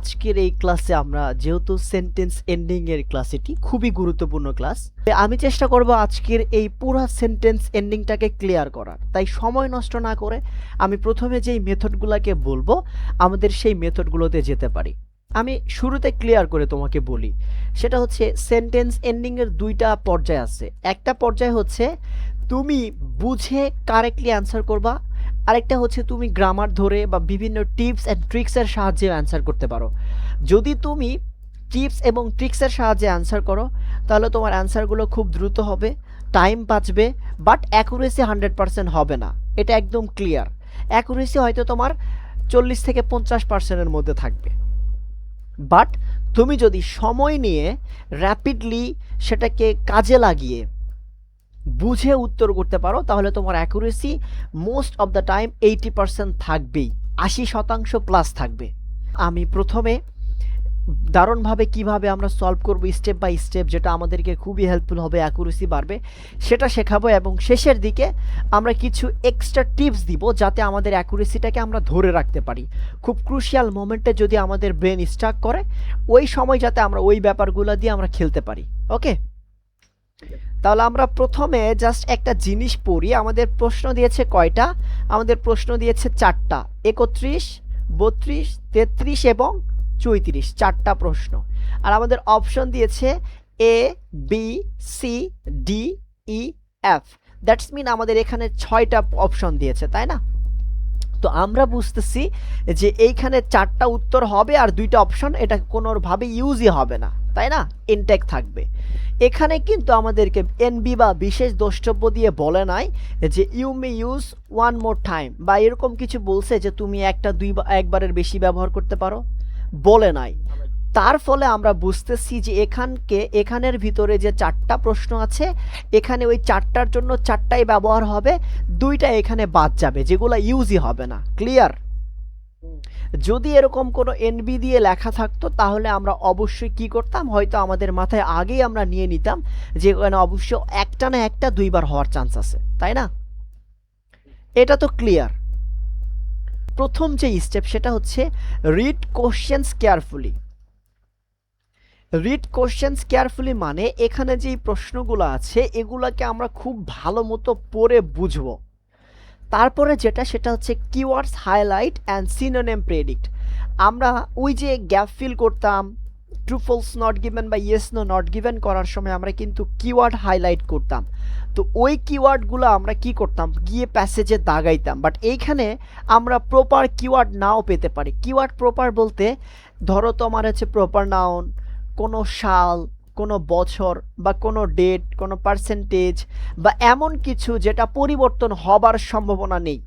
আজকের এই ক্লাসে আমরা যেহেতু সেন্টেন্স এন্ডিং এর ক্লাস, এটি খুবই গুরুত্বপূর্ণ ক্লাস। আমি চেষ্টা করব আজকের এই পুরো সেন্টেন্স এন্ডিংটাকে ক্লিয়ার করার। তাই সময় নষ্ট না করে আমি প্রথমে যেই মেথডগুলোকে বলবো আমাদের সেই মেথডগুলোতে যেতে পারি। আমি শুরুতে ক্লিয়ার করে তোমাকে বলি, সেটা হচ্ছে সেন্টেন্স এন্ডিং এর দুইটা পর্যায় আছে। একটা পর্যায় হচ্ছে তুমি বুঝে কারেক্টলি অ্যান্সার করবা, আরেকটা হচ্ছে তুমি গ্রামার ধরে বা বিভিন্ন টিপস অ্যান্ড ট্রিক্সের সাহায্যে অ্যান্সার করতে পারো। যদি তুমি টিপস এবং ট্রিক্সের সাহায্যে অ্যান্সার করো তাহলে তোমার অ্যান্সারগুলো খুব দ্রুত হবে, টাইম বাঁচবে, বাট অ্যাকুরেসি 100% হবে না, এটা একদম ক্লিয়ার। অ্যাকুরেসি হয়তো তোমার 40 থেকে 50%-এর মধ্যে থাকবে। বাট তুমি যদি সময় নিয়ে র্যাপিডলি সেটাকে কাজে লাগিয়ে বুঝে উত্তর করতে পারো তাহলে তোমার accuracy most of the time 80% থাকবেই, 80% প্লাস থাকবে। আমি প্রথমে দারুণভাবে কিভাবে আমরা সলভ করব স্টেপ বাই স্টেপ, যেটা আমাদেরকে খুবই হেল্পফুল হবে, অ্যাকুরেসি বাড়বে, সেটা শেখাবো। এবং শেষের দিকে আমরা কিছু এক্সট্রা টিপস দিব যাতে আমাদের অ্যাকুরেসিটাকে আমরা ধরে রাখতে পারি। খুব ক্রুশিয়াল মোমেন্টে যদি আমাদের ব্রেন স্টাক করে, ওই সময় যাতে আমরা ওই ব্যাপারগুলো দিয়ে আমরা খেলতে পারি। ওকে, তাহলে আমরা প্রথমে জাস্ট একটা জিনিস পড়ি। আমাদের প্রশ্ন দিয়েছে কয়টা? আমাদের প্রশ্ন দিয়েছে 4টা, 31, 32, 33 এবং 34, 4টা প্রশ্ন। আর আমাদের অপশন দিয়েছে A, B, C, D, E, F. That's mean আমাদের এখানে 6টা অপশন দিয়েছে, তাই না? তো আমরা বুঝতেছি যে এইখানে 4টা উত্তর হবে আর 2টা অপশন, এটা কোনোভাবে ইউজই হবে না, তাই না? ইনটেক থাকবে। এখানে কিন্তু আমাদেরকে এনবি বা বিশেষ দ্রষ্টব্য দিয়ে বলে নাই যে you may use one more time, বা এরকম কিছু বলছে যে তুমি একবারের বেশি ব্যবহার করতে পারো, বলে নাই। তার ফলে আমরা বুঝতেছি যে এখানের ভিতরে যে 4টা প্রশ্ন আছে, এখানে ওই 4টার জন্য 4টাই ব্যবহার হবে, 2টা এখানে বাদ যাবে যেগুলো ইউজই হবে না। ক্লিয়ার? যদি এরকম কোনো এনবি দিয়ে লেখা থাকতো তাহলে আমরা অবশ্যই কি করতাম, হয়তো আমাদের মাথায় আগেই আমরা নিয়ে নিতাম যে এখানে অবশ্য একটা না একটা 2বার হওয়ার চান্স আছে, তাই না? এটা তো ক্লিয়ার। প্রথম যে স্টেপ সেটা হচ্ছে read questions carefully. Read questions carefully মানে এখানে যেই প্রশ্নগুলো আছে এগুলাকে আমরা খুব ভালো মতো পড়ে বুঝবো। তারপরে সেটা হচ্ছে keywords highlight and synonym predict. আমরা ওই যে গ্যাপ ফিল করতাম, ট্রু ফলস নট গিভেন বা ইয়েস নো নট গিভেন করার সময় আমরা কিন্তু কিওয়ার্ড হাইলাইট করতাম। তো ওই কিওয়ার্ডগুলো আমরা কি করতাম, গিয়ে প্যাসেজে দাগাইতাম। বাট এইখানে আমরা প্রপার কিওয়ার্ড নাও পেতে পারি। কিওয়ার্ড প্রপার বলতে ধরো তোমার হচ্ছে প্রপার নাউন, কোনো সাল, কোনো বছর বা কোনো ডেট, কোনো পার্সেন্টেজ বা এমন কিছু যেটা পরিবর্তন হবার সম্ভাবনা নেই,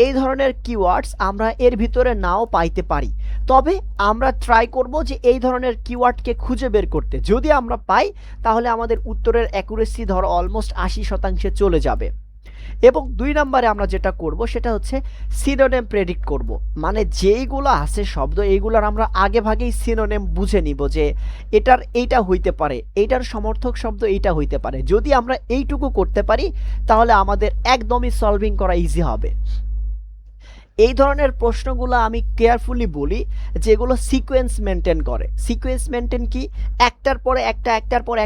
এই ধরনের কিওয়ার্ডস আমরা এর ভিতরে নাও পাইতে পারি। তবে আমরা ট্রাই করব যে এই ধরনের কিওয়ার্ডকে খুঁজে বের করতে। যদি আমরা পাই তাহলে আমাদের উত্তরের অ্যাকুরেসি ধরো অলমোস্ট 80% চলে যাবে। এবং 2 নম্বরে আমরা যেটা করব সেটা হচ্ছে সিনোনিম প্রেডিক্ট করব। মানে যেইগুলো আছে শব্দ এইগুলোর আমরা আগে ভাগেই সিনোনিম বুঝে নিব যে এইটা হইতে পারে, এইটার সমর্থক শব্দ এইটা হইতে পারে। যদি আমরা এইটুকু করতে পারি তাহলে আমাদের একদমই সলভিং করা ইজি হবে। এই ধরনের প্রশ্নগুলো আমি কেয়ারফুলি বলি যেগুলো সিকোয়েন্স মেনটেন করে। সিকোয়েন্স মেনটেন কি? একটার পরে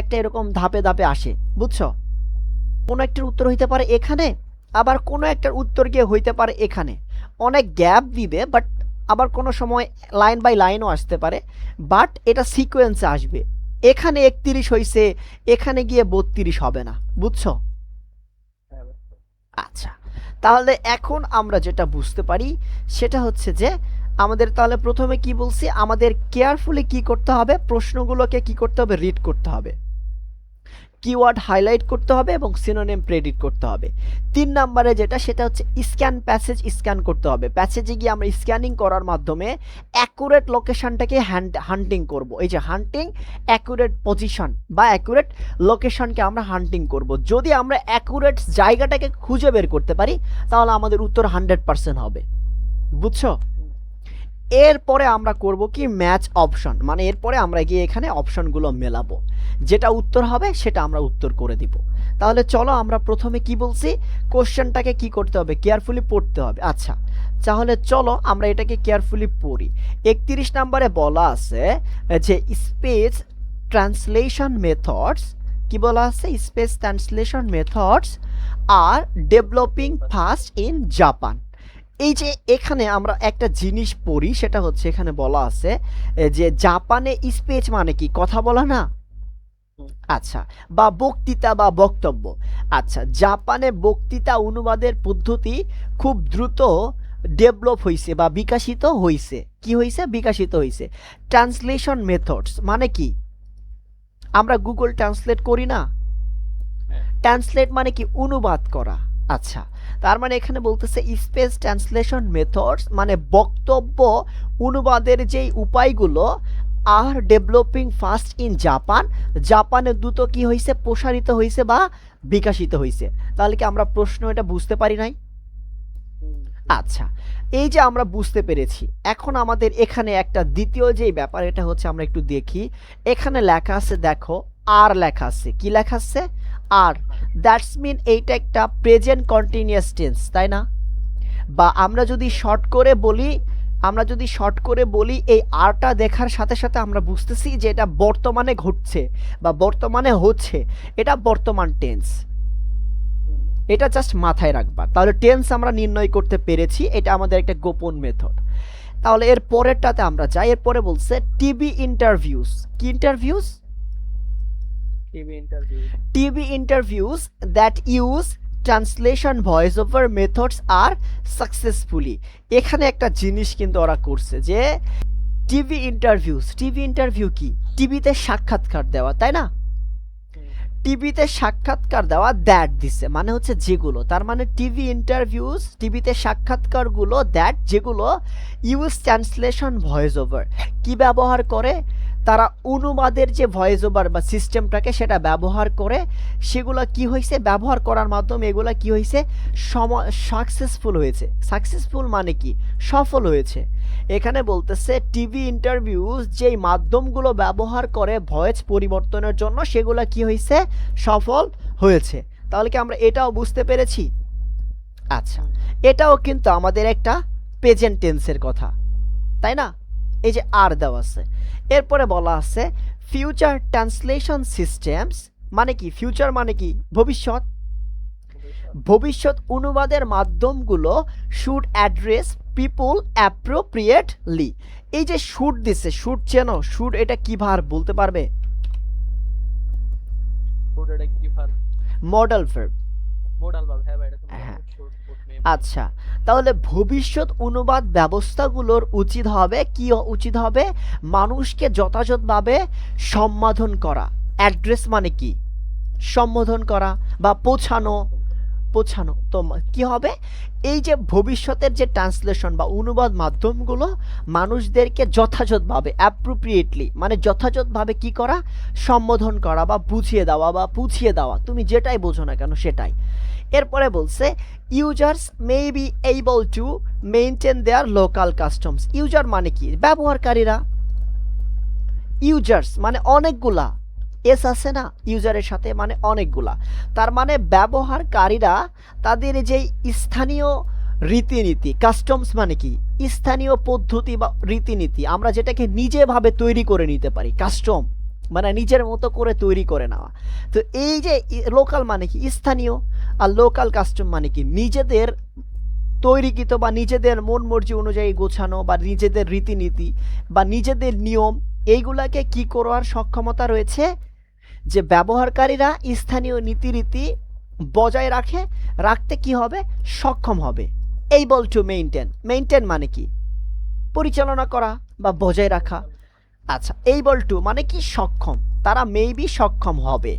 একটা এরকম ধাপে ধাপে আসে, বুঝছো? কোনো একটার উত্তর হইতে পারে এখানে, আবার কোনো একটার উত্তর গিয়ে হইতে পারে এখানে। অনেক গ্যাপ দিবে, বাট আবার কোনো সময় লাইন বাই লাইনও আসতে পারে, বাট এটা সিকোয়েন্সে আসবে। এখানে 31 হইছে, এখানে গিয়ে 32 হবে না, বুঝছো? আচ্ছা, তাহলে এখন আমরা যেটা বুঝতে পারি সেটা হচ্ছে যে আমাদের তাহলে প্রথমে কি বলছি, আমাদের কেয়ারফুলি কি করতে হবে, প্রশ্নগুলোকে কি করতে হবে, রিড করতে হবে, কিওয়ার্ড হাইলাইট করতে হবে এবং সিনোনিম প্রেডিক্ট করতে হবে। 3 নম্বরে সেটা হচ্ছে স্ক্যান প্যাসেজ স্ক্যান করতে হবে। প্যাসেজে গিয়ে আমরা স্ক্যানিং করার মাধ্যমে অ্যাকুরেট লোকেশনটাকে হান্টিং করব। এই যে হান্টিং, অ্যাকুরেট পজিশন বা অ্যাকুরেট লোকেশনকে আমরা হান্টিং করব। যদি আমরা অ্যাকুরেট জায়গাটাকে খুঁজে বের করতে পারি তাহলে আমাদের উত্তর 100% হবে, বুঝছো? এরপরে আমরা করব কি, ম্যাচ অপশন। মানে এরপরে আমরা গিয়ে এখানে অপশনগুলো মেলাবো, যেটা উত্তর হবে সেটা আমরা উত্তর করে দিব। তাহলে চলো আমরা প্রথমে কি বলছি, কোশ্চেনটাকে কি করতে হবে, কেয়ারফুলি পড়তে হবে। আচ্ছা, তাহলে চলো আমরা এটাকে কেয়ারফুলি পড়ি। 31 নম্বরে বলা আছে যে স্পেস ট্রান্সলেশন মেথডস, কি বলা আছে, space translation methods are developing fast in Japan. এই যে এখানে আমরা একটা জিনিস পড়ি, সেটা হচ্ছে এখানে বলা আছে যে জাপানে স্পিচ মানে কি, কথা বলা না, আচ্ছা, বা বক্তৃতা বা বক্তব্য। আচ্ছা, জাপানে বক্তৃতা অনুবাদের পদ্ধতি খুব দ্রুত ডেভেলপ হয়েছে বা বিকশিত হয়েছে। কি হয়েছে? বিকশিত হয়েছে। ট্রান্সলেশন মেথডস মানে কি, আমরা গুগল ট্রান্সলেট করি না, ট্রান্সলেট মানে কি অনুবাদ করা। আচ্ছা, তার মানে এখানে বলতেছে স্পেস ট্রান্সলেশন মেথডস মানে বক্তব্য অনুবাদের যেই উপায়গুলো আর ডেভেলপিং ফাস্ট ইন জাপান, জাপানে দ্রুত কি হয়েছে, প্রসারিত হয়েছে বা বিকশিত হয়েছে। তাহলে কি আমরা প্রশ্ন এটা বুঝতে পারি নাই? আচ্ছা, এই যে আমরা বুঝতে পেরেছি, এখন আমাদের এখানে একটা দ্বিতীয় যেই ব্যাপার, এটা হচ্ছে আমরা একটু দেখি। এখানে লেখা আছে, দেখো আর লেখা আছে, কি লেখা আছে, আর। দ্যাটস মিন এইটা একটা প্রেজেন্ট কন্টিনিউয়াস টেন্স, তাই না? বা আমরা যদি শর্ট করে বলি, এই আরটা দেখার সাথে সাথে আমরা বুঝতেছি যে এটা বর্তমানে ঘটছে বা বর্তমানে হচ্ছে, এটা বর্তমান টেন্স। এটা জাস্ট মাথায় রাখবা, তাহলে টেন্স আমরা নির্ণয় করতে পেরেছি। এটা আমাদের একটা গোপন মেথড। তাহলে এর পরেরটাতে আমরা যাই। এরপরে বলছে টিভি ইন্টারভিউস। কি interviews? TV interviews that use translation voice over methods are successfully. এখানে একটা জিনিস কিন্তু ওরা করছে যে টিভি ইন্টারভিউ কি, টিভিতে সাক্ষাৎকার দেওয়া, তাই না? টিভিতে সাক্ষাৎকার দেওয়া, দ্যাট দিছে মানে হচ্ছে যেগুলো, তার মানে টিভিতে সাক্ষাৎকারগুলো, দ্যাট যেগুলো ইউজ ট্রান্সলেশন ভয়েস ওভার, কি ব্যবহার করে, তারা অনুবাদের যে ভয়েস ওভার বা সিস্টেমটাকে সেটা ব্যবহার করে, সেগুলো কি হয়েছে, ব্যবহার করার মাধ্যমে এগুলা কি হয়েছে, সাকসেসফুল হয়েছে। সাকসেসফুল মানে কি, সফল হয়েছে। এখানে বলতেছে টিভি ইন্টারভিউজ যেই মাধ্যমগুলো ব্যবহার করে ভয়েস পরিবর্তনের জন্য, সেগুলো কি হয়েছে, সফল হয়েছে। তাহলে কি আমরা এটাও বুঝতে পেরেছি? আচ্ছা, এটাও কিন্তু আমাদের একটা প্রেজেন্ট টেন্সের কথা, তাই না? এই যে আর দেওয়া আছে। এরপরে বলা আছে ফিউচার ট্রান্সলেশন সিস্টেমস মানে কি, ফিউচার মানে কি, ভবিষ্যৎ অনুবাদের মাধ্যমগুলো শুড অ্যাড্রেস পিপল অ্যাপ্রোপ্রিয়েটলি। এই যে শুড দিছে, শুড চেনো, শুড এটা কি ভার্ব বলতে পারবে? Modal verb. হ্যাঁ, আচ্ছা, তাহলে ভবিষ্যৎ অনুবাদ ব্যবস্থাগুলোর উচিত হবে কি, উচিত হবে মানুষকে যথাযথভাবে সম্বোধন করা। অ্যাড্রেস মানে কি, সম্বোধন করা বা পৌঁছানো। তো কি হবে, এই যে ভবিষ্যতের যে ট্রান্সলেশন বা অনুবাদ মাধ্যমগুলো মানুষদেরকে যথাযথভাবে, অ্যাপ্রোপ্রিয়েটলি মানে যথাযথভাবে কি করা, সম্বোধন করা বা বুঝিয়ে দেওয়া বা পুছিয়ে দেওয়া, তুমি যেটাই বোঝো না কেন সেটাই। এরপরে বলছে users may be able to maintain there local customs. User মানে কি, ব্যবহারকারীরা। ইউজার্স মানে অনেকগুলা, এস আছে না ইউজারের সাথে, মানে অনেকগুলা। তার মানে ব্যবহারকারীরা তাদের যেই স্থানীয় রীতিনীতি, কাস্টমস মানে কি, স্থানীয় পদ্ধতি বা রীতিনীতি, আমরা যেটাকে নিজেভাবে তৈরি করে নিতে পারি, কাস্টম মানে নিজের মতো করে তৈরি করে নেওয়া। তো এই যে লোকাল মানে কি, স্থানীয়, আর লোকাল কাস্টম মানে কি, নিজেদের তৈরিকৃত বা নিজেদের মন মর্জি অনুযায়ী গোছানো বা নিজেদের রীতিনীতি বা নিজেদের নিয়ম, এইগুলাকে কি করার সক্ষমতা রয়েছে, যে ব্যবহারকারীরা স্থানীয় নীতিরীতি বজায় রাখতে কি হবে, সক্ষম হবে। এবল টু মেইনটেন মানে কি, পরিচালনা করা বা বজায় রাখা। আচ্ছা, এবল টু মানে কি, সক্ষম, তারা মেবি সক্ষম হবে।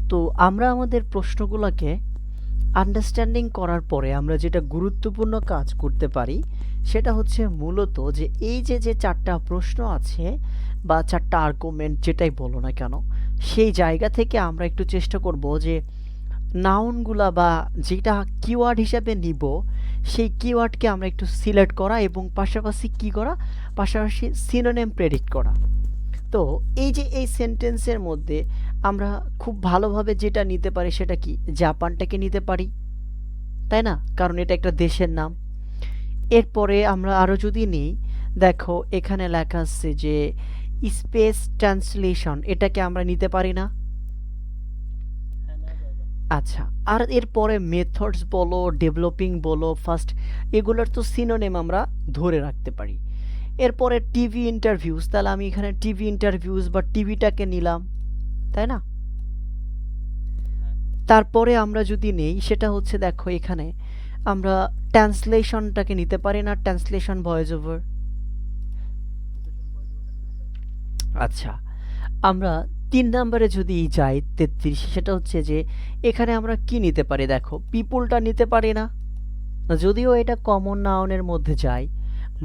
তো আমরা আমাদের প্রশ্নগুলোকে আন্ডারস্ট্যান্ডিং করার পরে আমরা যেটা গুরুত্বপূর্ণ কাজ করতে পারি, সেটা হচ্ছে মূলত যে এই যে চারটা প্রশ্ন আছে বা চারটা আর্গুমেন্ট, যেটাই বলো না কেন, সেই জায়গা থেকে আমরা একটু চেষ্টা করব যে নাউনগুলা বা যেটা কিওয়ার্ড হিসাবে নিব, সেই কিওয়ার্ডকে আমরা একটু সিলেক্ট করা এবং পাশাপাশি সিনোনিম প্রেডিক্ট করা। তো এই যে এই সেন্টেন্সের মধ্যে আমরা খুব ভালোভাবে যেটা নিতে পারি সেটা কি, জাপানটাকে নিতে পারি, তাই না? কারণ এটা একটা দেশের নাম। এরপরে আমরা আরো যদি নিই, দেখো এখানে লেখা আছে যে স্পেস ট্রান্সলেশন, এটাকে আমরা নিতে পারি না? আচ্ছা, আর এরপরে মেথডস বলো, ডেভেলপিং বলো, ফার্স্ট, এগুলোর তো সিনোনিম আমরা ধরে রাখতে পারি। এরপরে টিভি ইন্টারভিউজ, তাহলে আমি এখানে টিভি ইন্টারভিউজ বা টিভিটাকে নিলাম, তাই না? তারপরে আমরা যদি নেই, সেটা হচ্ছে দেখো এখানে আমরা ট্রান্সলেশনটাকে নিতে পারি না? Translation voice over. আচ্ছা, আমরা ৩ নম্বরে যদি যাই ৩৩, সেটা হচ্ছে যে এখানে আমরা কি নিতে পারি? দেখো পিপলটা নিতে পারি না, যদিও এটা কমন নাউনের মধ্যে যায়,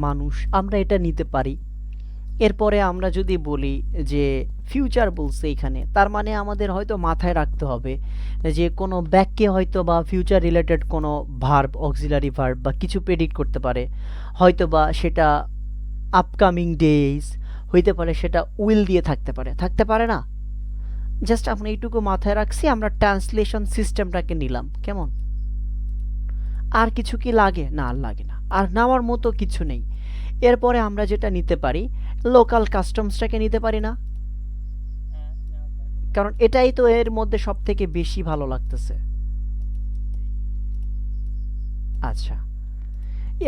মানুষ, আমরা এটা নিতে পারি। এরপরে আমরা যদি বলি যে ফিউচার বলছে এখানে, তার মানে আমাদের হয়তো মাথায় রাখতে হবে যে কোনো বাক্যে হয়তো বা ফিউচার রিলেটেড কোনো ভার্ব, অক্সিলারি ভার্ব বা কিছু প্রেডিক্ট করতে পারে, হয়তো বা সেটা আপকামিং ডেজ হইতে পারে, সেটা উইল দিয়ে থাকতে পারে না? জাস্ট আমরা এইটুকু মাথায় রাখছি, আমরা ট্রান্সলেশন সিস্টেমটাকে নিলাম, কেমন? আর কিছু কি লাগে? না, আর লাগে না, আর নেওয়ার মতো কিছু নেই। এরপরে আমরা যেটা নিতে পারি, লোকাল কাস্টমসটাকে নিতে পারি না? কারণ এটাই তো এর মধ্যে সব থেকে বেশি ভালো লাগতেছে। আচ্ছা,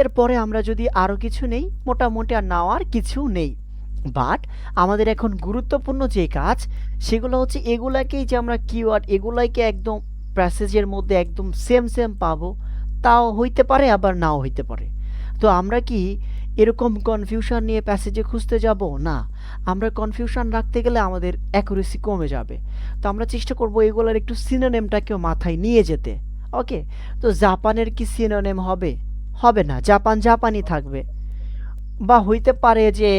এরপরে আমরা যদি আরো কিছু নেই, মোটামুটি আর নেওয়ার কিছু নেই। বাট আমাদের এখন গুরুত্বপূর্ণ যে কাজ, সেগুলো হচ্ছে এগুলাকেই যে আমরা কিওয়ার্ড, এগুলাকে একদম প্যাসেজের মধ্যে একদম সেম সেম পাবো, তাও হইতে পারে আবার নাও হইতে পারে। তো আমরা কি এরকম কনফিউশন নিয়ে প্যাসেজে খুঁজতে যাব? না, আমরা কনফিউশন রাখতে গেলে আমাদের অ্যাকুরেসি কমে যাবে। তো আমরা চেষ্টা করব এগুলোর একটু সিনোনিমটাকেও মাথায় নিয়ে যেতে। ওকে, তো জাপানের কি সিনোনিম হবে? হবে না, জাপান জাপানই থাকবে। বা হইতে পারে যে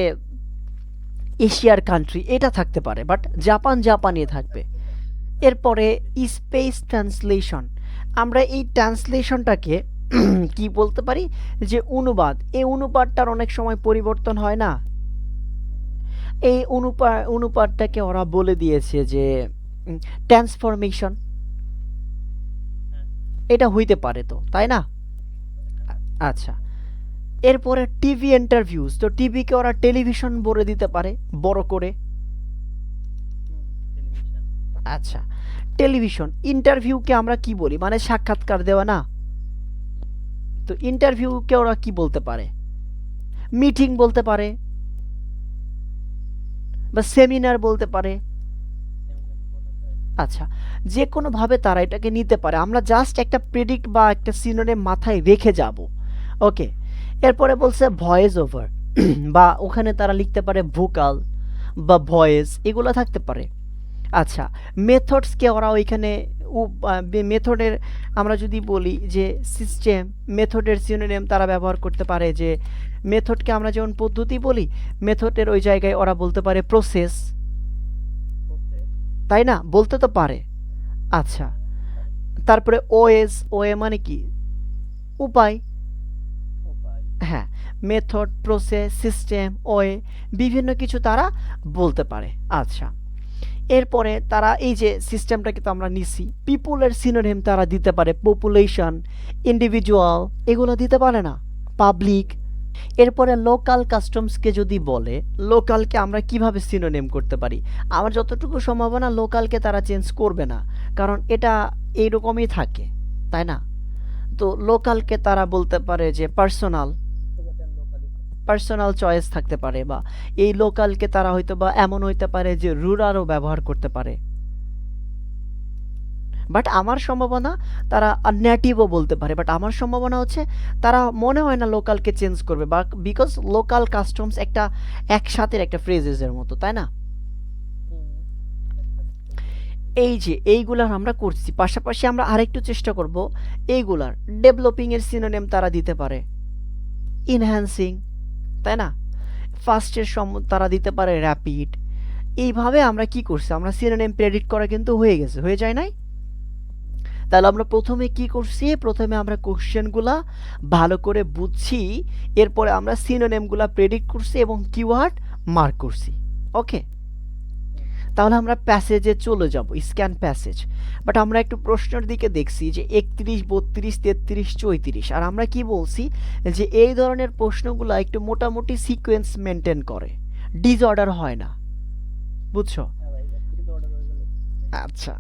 এশিয়ার কান্ট্রি, এটা থাকতে পারে, বাট জাপান জাপানই থাকবে। এরপরে স্পেস ট্রান্সলেশন, আমরা এই ট্রান্সলেশনটাকে কি বলতে পারি, যে অনুবাদ, এই অনুবাদটার অনেক সময় পরিবর্তন হয় না? এই অনুপাতটাকে ওরা বলে দিয়েছে যে ট্রান্সফরমেশন, এটা হইতে পারে তো, তাই না? আচ্ছা, এরপরে টিভি ইন্টারভিউজ, তো টিভিকে ওরা টেলিভিশন বলে দিতে পারে বড় করে। আচ্ছা, টেলিভিশন, ইন্টারভিউকে আমরা কি বলি, মানে সাক্ষাৎকার দেওয়া না? তো ইন্টারভিউকে ওরা কি বলতে পারে? মিটিং বলতে পারে, বা সেমিনার বলতে পারে। আচ্ছা, যে কোনোভাবে তারা এটাকে নিতে পারে, আমরা জাস্ট একটা প্রেডিক্ট বা একটা সিনোনিম মাথায় রেখে যাব। ওকে, এরপরে বলছে ভয়েস ওভার বা ওখানে তারা লিখতে পারে ভোকাল বা ভয়েস, এগুলো থাকতে পারে। আচ্ছা, মেথডসকে ওরা ওইখানে মেথডের, আমরা যদি বলি যে সিস্টেম, মেথডের সিনোনিম তারা ব্যবহার করতে পারে, যে মেথডকে আমরা যেমন পদ্ধতি বলি, মেথডের ওই জায়গায় ওরা বলতে পারে প্রসেস, তাই না? বলতে তো পারে। আচ্ছা, তারপরে ওএস, ওএ মানে কি? উপায়। হ্যাঁ, মেথড, প্রসেস, সিস্টেম, ওয়ে, বিভিন্ন কিছু তারা বলতে পারে। আচ্ছা, এরপরে তারা এই যে সিস্টেমটাকে তো আমরা নিছি, পিপুলের সিনোনিম তারা দিতে পারে পপুলেশন, ইন্ডিভিজুয়াল, এগুলো দিতে পারে না? পাবলিক। এরপরে লোকাল কাস্টমসকে যদি বলে, লোকালকে আমরা কিভাবে সিনোনিম করতে পারি? আমার যতটুকু সম্ভাবনা লোকালকে তারা চেঞ্জ করবে না, কারণ এটা এইরকমই থাকে, তাই না? তো লোকালকে তারা বলতে পারে যে পার্সোনাল, পার্সোনাল চয়েস থাকতে পারে, বা এই লোকালকে তারা হয়তো বা এমন হইতে পারে যে রুরালও ব্যবহার করতে পারে। বাট আমার সম্ভাবনা তারা নেটিভও বলতে পারে, বাট আমার সম্ভাবনা হচ্ছে তারা মনে হয় না লোকালকে চেঞ্জ করবে, বা বিকজ লোকাল কাস্টমস একটা একসাথে একটা ফ্রেজেসের মতো, তাই না? এই যে এইগুলার আমরা করছি, পাশাপাশি আমরা আরেকটু চেষ্টা করব এইগুলার ডেভেলপিং এর সিনোনিম তারা দিতে পারে, ইনহ্যান্সিং, তাই না? ফার্স্টের তারা দিতে পারে র্যাপিড। এইভাবে আমরা কি করছি, আমরা সিনোনিম প্রেডিক্ট করা কিন্তু হয়ে গেছে, হয়ে যায় নাই? তাহলে আমরা প্রথমে কি করছি, প্রথমে আমরা কোশ্চেনগুলা ভালো করে বুঝছি, এরপরে আমরা সিনোনিমগুলা প্রেডিক্ট করছি এবং কিওয়ার্ড মার্ক করছি। ওকে, তাহলে আমরা প্যাসেজে চলে যাব, স্ক্যান প্যাসেজ। বাট আমরা একটু প্রশ্নের দিকে দেখছি যে 31, 32, 33, 34, আর আমরা কি বলছি যে এই ধরনের প্রশ্নগুলো একটু মোটামুটি সিকোয়েন্স মেনটেন করে, ডিসঅর্ডার হয় না, বুঝছো? আচ্ছা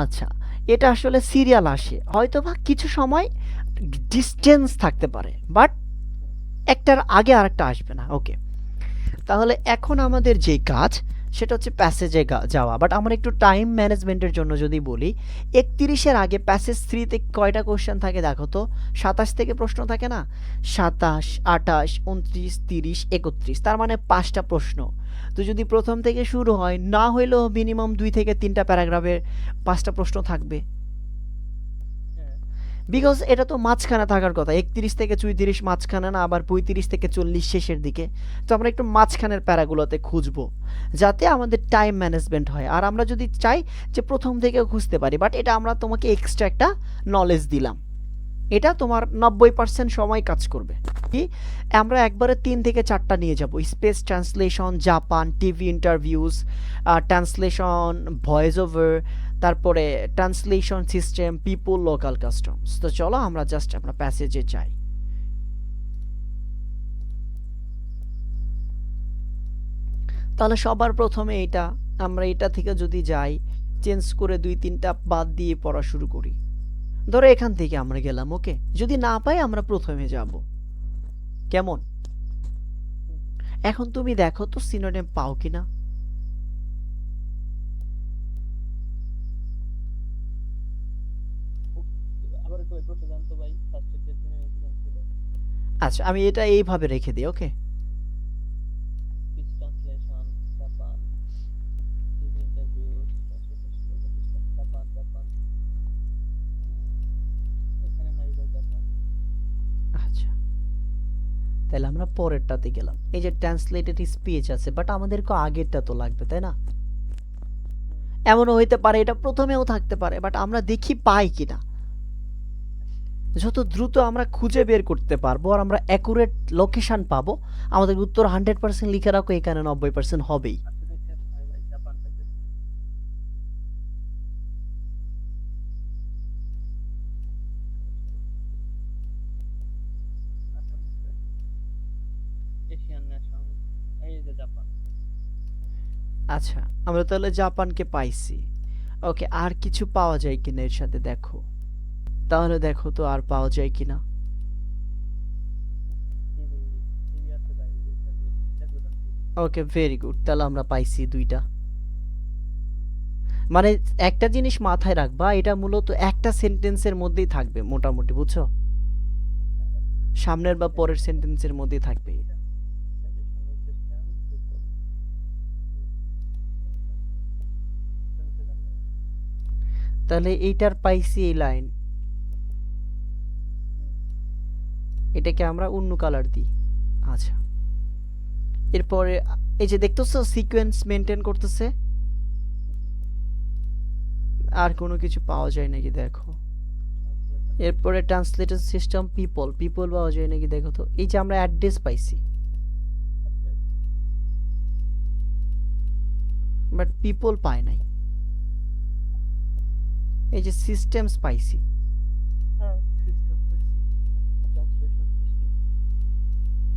আচ্ছা, এটা আসলে সিরিয়াল আসে, হয়তোবা কিছু সময় ডিস্টেন্স থাকতে পারে, বাট একটার আগে আরেকটা আসবে না। ওকে, তাহলে এখন আমাদের যে কাজ সেটা হচ্ছে প্যাসেজে যাওয়া। বাট আমরা একটু টাইম ম্যানেজমেন্টের জন্য যদি বলি, 31-এর আগে প্যাসেজ 3-তে কয়টা কোশ্চেন থাকে দেখো তো? 27 থেকে প্রশ্ন থাকে না? 27, 28, 29, 30, 31, তার মানে 5টা প্রশ্ন। তো যদি প্রথম থেকে শুরু হয়, না হইলেও মিনিমাম 2 থেকে 3টা প্যারাগ্রাফের 5টা প্রশ্ন থাকবে, বিকজ এটা তো মাঝখানে থাকার কথা। 31 থেকে 34 মাঝখানে না, আবার 35 থেকে 40 শেষের দিকে। তো আমরা একটু মাঝখানের প্যারাগুলোতে খুঁজবো, যাতে আমাদের টাইম ম্যানেজমেন্ট হয়। আর আমরা যদি চাই যে প্রথম থেকেও খুঁজতে পারি, বাট এটা আমরা তোমাকে এক্সট্রা একটা নলেজ দিলাম, এটা তোমার 90% সময় কাজ করবে। কি আমরা একবারে 3 থেকে 4টা নিয়ে যাব, space translation, Japan, TV interviews, translation, voice over, তারপরে translation system, people, local customs. তো চলো আমরা জাস্ট আমরা প্যাসেজে যাই। তাহলে সবার প্রথমে এটা, আমরা এটা থেকে যদি যাই, চেঞ্জ করে 2-3টা বাদ দিয়ে পড়া শুরু করি। ধরো এখান থেকে আমরা গেলাম, ওকে, যদি না পাই আমরা প্রথমে যাব, কেমন? এখন তুমি দেখো তো সিনোনিম পাও কিনা। আচ্ছা, আমি এটা এইভাবে রেখে দিই, ওকে। আচ্ছা, তাহলে আমরা পরেরটাতে গেলাম। এই যে ট্রান্সলেটেড স্পিচ আছে, বাট আমাদেরকে আগেরটা তো লাগবে, তাই না? এমনও হইতে পারে এটা প্রথমেও থাকতে পারে, বাট আমরা দেখি পাই কিনা। যত দ্রুত আমরা খুঁজে বের করতে পারবো আর আমরা অ্যাকুরেট লোকেশন পাবো, আমাদের উত্তর 100% লিখে রাখো, এখানে 90% হবেই। আচ্ছা, আমরা তাহলে জাপানকে পাইছি। ওকে, আর কিছু পাওয়া যায় কিনা এর সাথে দেখো, তাহলে দেখো তো আর পাওয়া যায় কিনা। ওকে, ভেরি গুড, তাহলে আমরা পাইছি 2টা। মানে একটা জিনিস মাথায় রাখবা, এটা মূলত একটা সেন্টেন্সের মধ্যেই থাকবে মোটামুটি, বুঝছো? সামনের বা পরের সেন্টেন্সের মধ্যেই থাকবে। তাহলে এইটার পাইছি এই লাইন, এটাকে আমরা অন্য কালার দিই। আচ্ছা, এরপরে এই যে দেখতেছো সিকোয়েন্স মেনটেন করতেছে, আর কোনো কিছু পাওয়া যায় নাকি দেখো। এরপরে ট্রান্সলেটর সিস্টেম, পিপল, পিপল পাওয়া যায় নাকি দেখো তো। এই যে আমরা অ্যাড্রেস পাইছি, বাট পিপল পায় নাই। এই যে সিস্টেমস পাইছি,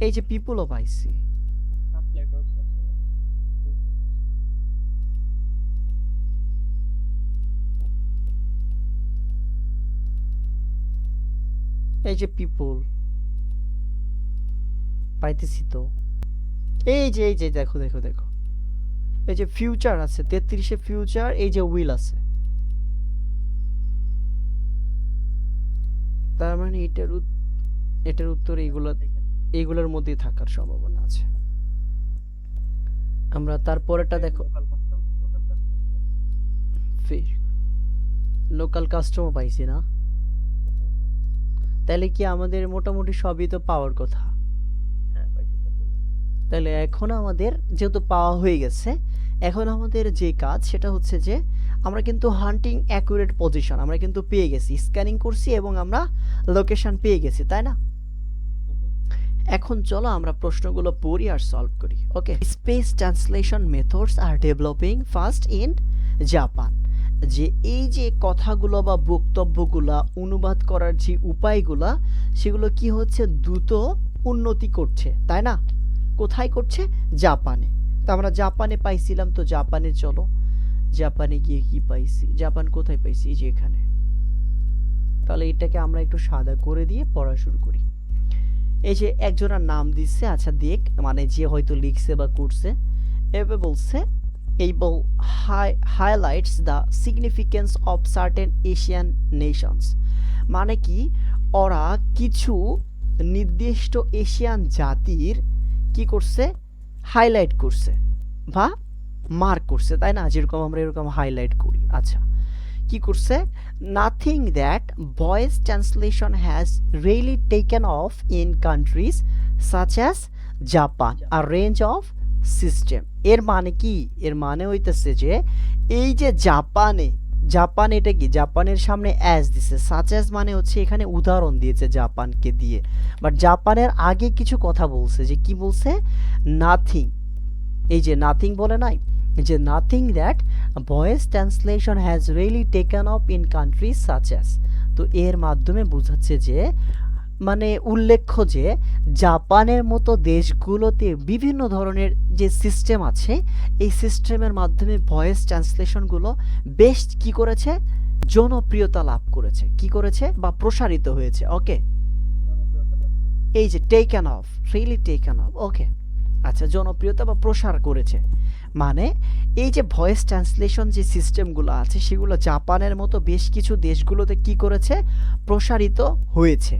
এই যে পিপলও পাইছি। এই যে পিপল পাইতেছি তো। এই যে দেখো দেখো দেখো, এই যে ফিউচার আছে 33-এ, ফিউচার, এই যে উইল আছে, তার মানে এটার উত্তর এইগুলোর মধ্যেই থাকার সম্ভাবনা আছে। আমরা তারপরেটা দেখো, লোকাল কাস্টমও পাইছি না? তাহলে কি আমাদের মোটামুটি সবই তো পাওয়ার কথা। তাহলে এখন আমাদের যেহেতু পাওয়া হয়ে গেছে, এখন আমাদের যে কাজ সেটা হচ্ছে যে আমরা কিন্তু হান্টিং অ্যাকুরেট পজিশন আমরা কিন্তু পেয়ে গেছি, স্ক্যানিং করছি এবং আমরা লোকেশন পেয়ে গেছি, তাই না? এখন চলো আমরা প্রশ্নগুলো পড়ি আর সলভ করি। Okay, space translation methods are developing fast in Japan. যে এই যে কথাগুলো বা বক্তব্যগুলা অনুবাদ করার যে উপায়গুলা, সেগুলো কি হচ্ছে, দ্রুত উন্নতি করছে, তাই না? কোথায় করছে? জাপানে। তো আমরা জাপানে পাইছিলাম, তো জাপানে চলো, জাপানে গিয়ে কি পাইছি, জাপান কোথায় পাইছি, এই যে এখানে। তাহলে এটাকে আমরা একটু সাদা করে দিয়ে পড়া শুরু করি। এই যে একজনের নাম দিচ্ছে, আচ্ছা দেখ, মানে যে হয়তো লিখছে বা করছে। এভাবে বলছে, able highlights the significance of certain Asian nations, মানে কি, ওরা কিছু নির্দিষ্ট এশিয়ান জাতির কি করছে, হাইলাইট করছে বা মার্ক করছে, তাই না? যেরকম আমরা এরকম হাইলাইট করি। আচ্ছা, কি করছে, nothing that voice translation has really taken off in countries such as Japan are range of system. এর মানে কি, এর মানে হইতেছে যে এই যে জাপানে, জাপান এটা কি, জাপানের সামনে অ্যাজ দিছে, সাচ অ্যাজ মানে হচ্ছে এখানে উদাহরণ দিয়েছে জাপানকে দিয়ে, বাট জাপানের আগে কিছু কথা বলছে, যে কি বলছে, নাথিং, এই যে নাথিং বলে নাই, যে nothing that voice translation has really taken off in countries such as. তো এর মাধ্যমে বোঝাচ্ছে যে, মানে উল্লেখ্য যে জাপানের মতো দেশগুলোতে বিভিন্ন ধরনের যে সিস্টেম আছে, এই সিস্টেমের মাধ্যমে ভয়েস ট্রান্সলেশনগুলো বেশ কি করেছে, জনপ্রিয়তা লাভ করেছে, কি করেছে বা প্রসারিত হয়েছে। ওকে, এই যে taken off, really taken off. Okay, আচ্ছা, জনপ্রিয়তা বা প্রসার করেছে, মানে এই যে ভয়েস ট্রান্সলেশন যে সিস্টেমগুলো আছে, সেগুলো জাপানের মতো বেশ কিছু দেশগুলোতে কি করেছে, প্রসারিত হয়েছে।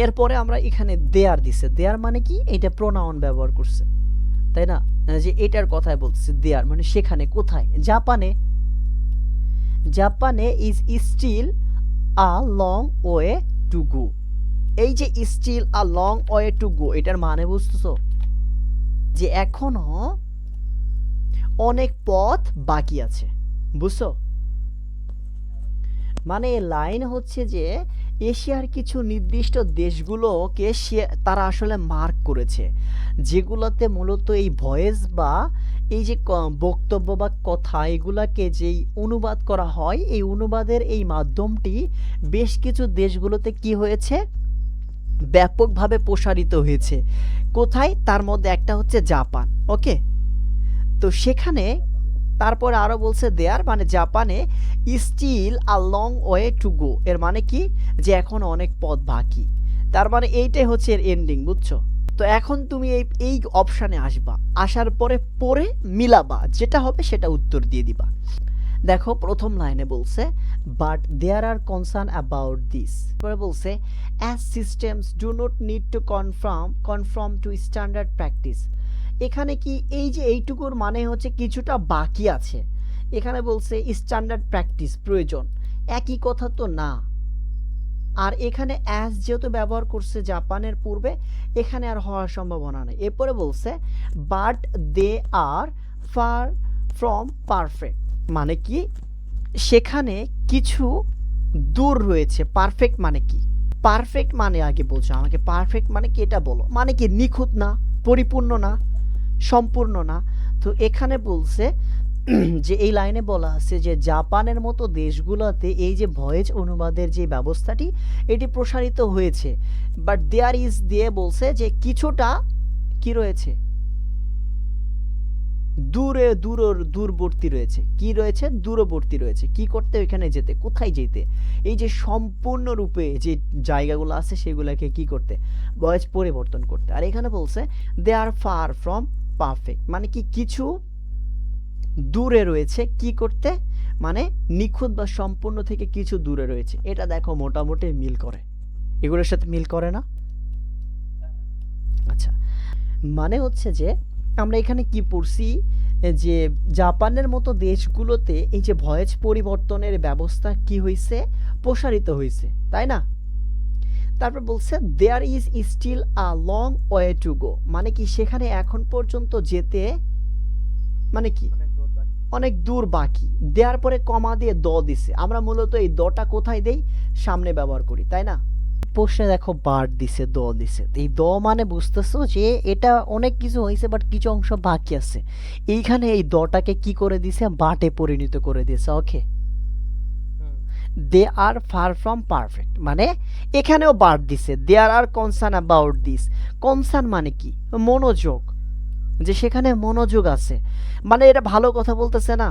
এরপরে আমরা এখানে দেয়ার দিছে, দেয়ার মানে কি, এটা প্রোনাউন ব্যবহার করছে, তাই না? যে এটার কথাই বলতেছে, দেয়ার মানে সেখানে, কোথায়, জাপানে। জাপানে is still a long way to go. এই যে still a long way to go, এটার মানে বুঝতেছো, যে এখনো অনেক পথ বাকি আছে, বুঝছো? মানে লাইন হচ্ছে যে এশিয়ার কিছু নির্দিষ্ট দেশগুলোকে তারা আসলে মার্ক করেছে, যেগুলোতে মূলত এই ভয়েস বা এই যে বক্তব্য বা কথা, এগুলাকে যেই অনুবাদ করা হয়, এই অনুবাদের এই মাধ্যমটি বেশ কিছু দেশগুলোতে কি হয়েছে, ব্যাপকভাবে প্রসারিত হয়েছে। কোথায়? তার মধ্যে একটা হচ্ছে জাপান। ওকে, তো সেখানে তারপরে আরো বলছে দেয়ার, মানে জাপানে still a long way to go, এর মানে কি, যে এখন অনেক পথ বাকি। তার মানে এইটাই হচ্ছে এর এন্ডিং, বুঝছো? তো এখন তুমি এই অপশানে আসবা, আসার পরে পড়ে মিলাবা, যেটা হবে সেটা উত্তর দিয়ে দিবা। দেখো প্রথম লাইনে বলছে, but there are concern about this. পরে বলছে, as systems do not need to confirm to standard practice. এখানে কি, এই যে এইটুকুর মানে হচ্ছে কিছুটা বাকি আছে, এখানে বলছে স্ট্যান্ডার্ড প্র্যাকটিস প্রয়োজন, একই কথা তো না। আর এখানে অ্যাজ যেহেতু ব্যবহার করছে জাপানের পূর্বে, এখানে আর হওয়ার সম্ভাবনা নেই। এরপরে বলছে, but they are far from perfect, মানে কি, সেখানে কিছু দূর রয়েছে। পারফেক্ট মানে কি, পারফেক্ট মানে আগে বলছো আমাকে, পারফেক্ট মানে কি এটা বলো, মানে কি নিখুঁত না, পরিপূর্ণ না, সম্পূর্ণ না। তো এখানে বলছে যে এই লাইনে বলা আছে যে জাপানের মতো দেশগুলোতে এই যে ভয়েস অনুবাদের যে ব্যবস্থাটি, এটি প্রসারিত হয়েছে, বাট দেয়ার ইজ দিয়ে বলছে যে কিছুটা কি রয়েছে, দূরবর্তী রয়েছে, কি রয়েছে, দূরবর্তী রয়েছে, কি করতে, ওইখানে যেতে, কোথায় যেতে, এই যে সম্পূর্ণরূপে যে জায়গাগুলো আছে সেগুলোকে কি করতে, ভয়েস পরিবর্তন করতে। আর এখানে বলছে দে আর ফার ফ্রম পারফেক্ট, মানে কি কিছু দূরে রয়েছে, কি করতে, মানে নিখুঁত বা সম্পূর্ণ থেকে কিছু দূরে রয়েছে। এটা দেখো মোটামুটি মিল করে, এগুলোর সাথে মিল করে না? আচ্ছা, মানে হচ্ছে যে আমরা এখানে কি পড়ছি, যে জাপানের মতো দেশগুলোতে এই যে ভয়েস পরিবর্তনের ব্যবস্থা কি হয়েছে, প্রসারিত হয়েছে, তাই না? তারপর বলছে there is still a long way to go, মানে কি সেখানে এখন পর্যন্ত যেতে, মানে কি অনেক দূর বাকি। দেওয়ার পরে কমা দিয়ে দ দিছে, আমরা মূলত এই দটা কোথায় দেই, সামনে ব্যবহার করি, তাই না? প্রশ্নে দেখো বাট দিছে, দ দিছে। এই দ মানে বুঝতেছো যে এটা অনেক কিছু হয়েছে বাট কিছু অংশ বাকি আছে। এইখানে এই দটাকে কি করে দিছে, বাটে পরিণত করে দিয়েছে। Okay, they are far from perfect মানে এখানেও বাট দিছে, there are concern about this. Concern মানে কি, মনোযোগ, যে সেখানে মনোযোগ আছে, মানে এটা ভালো কথা বলতেছে না,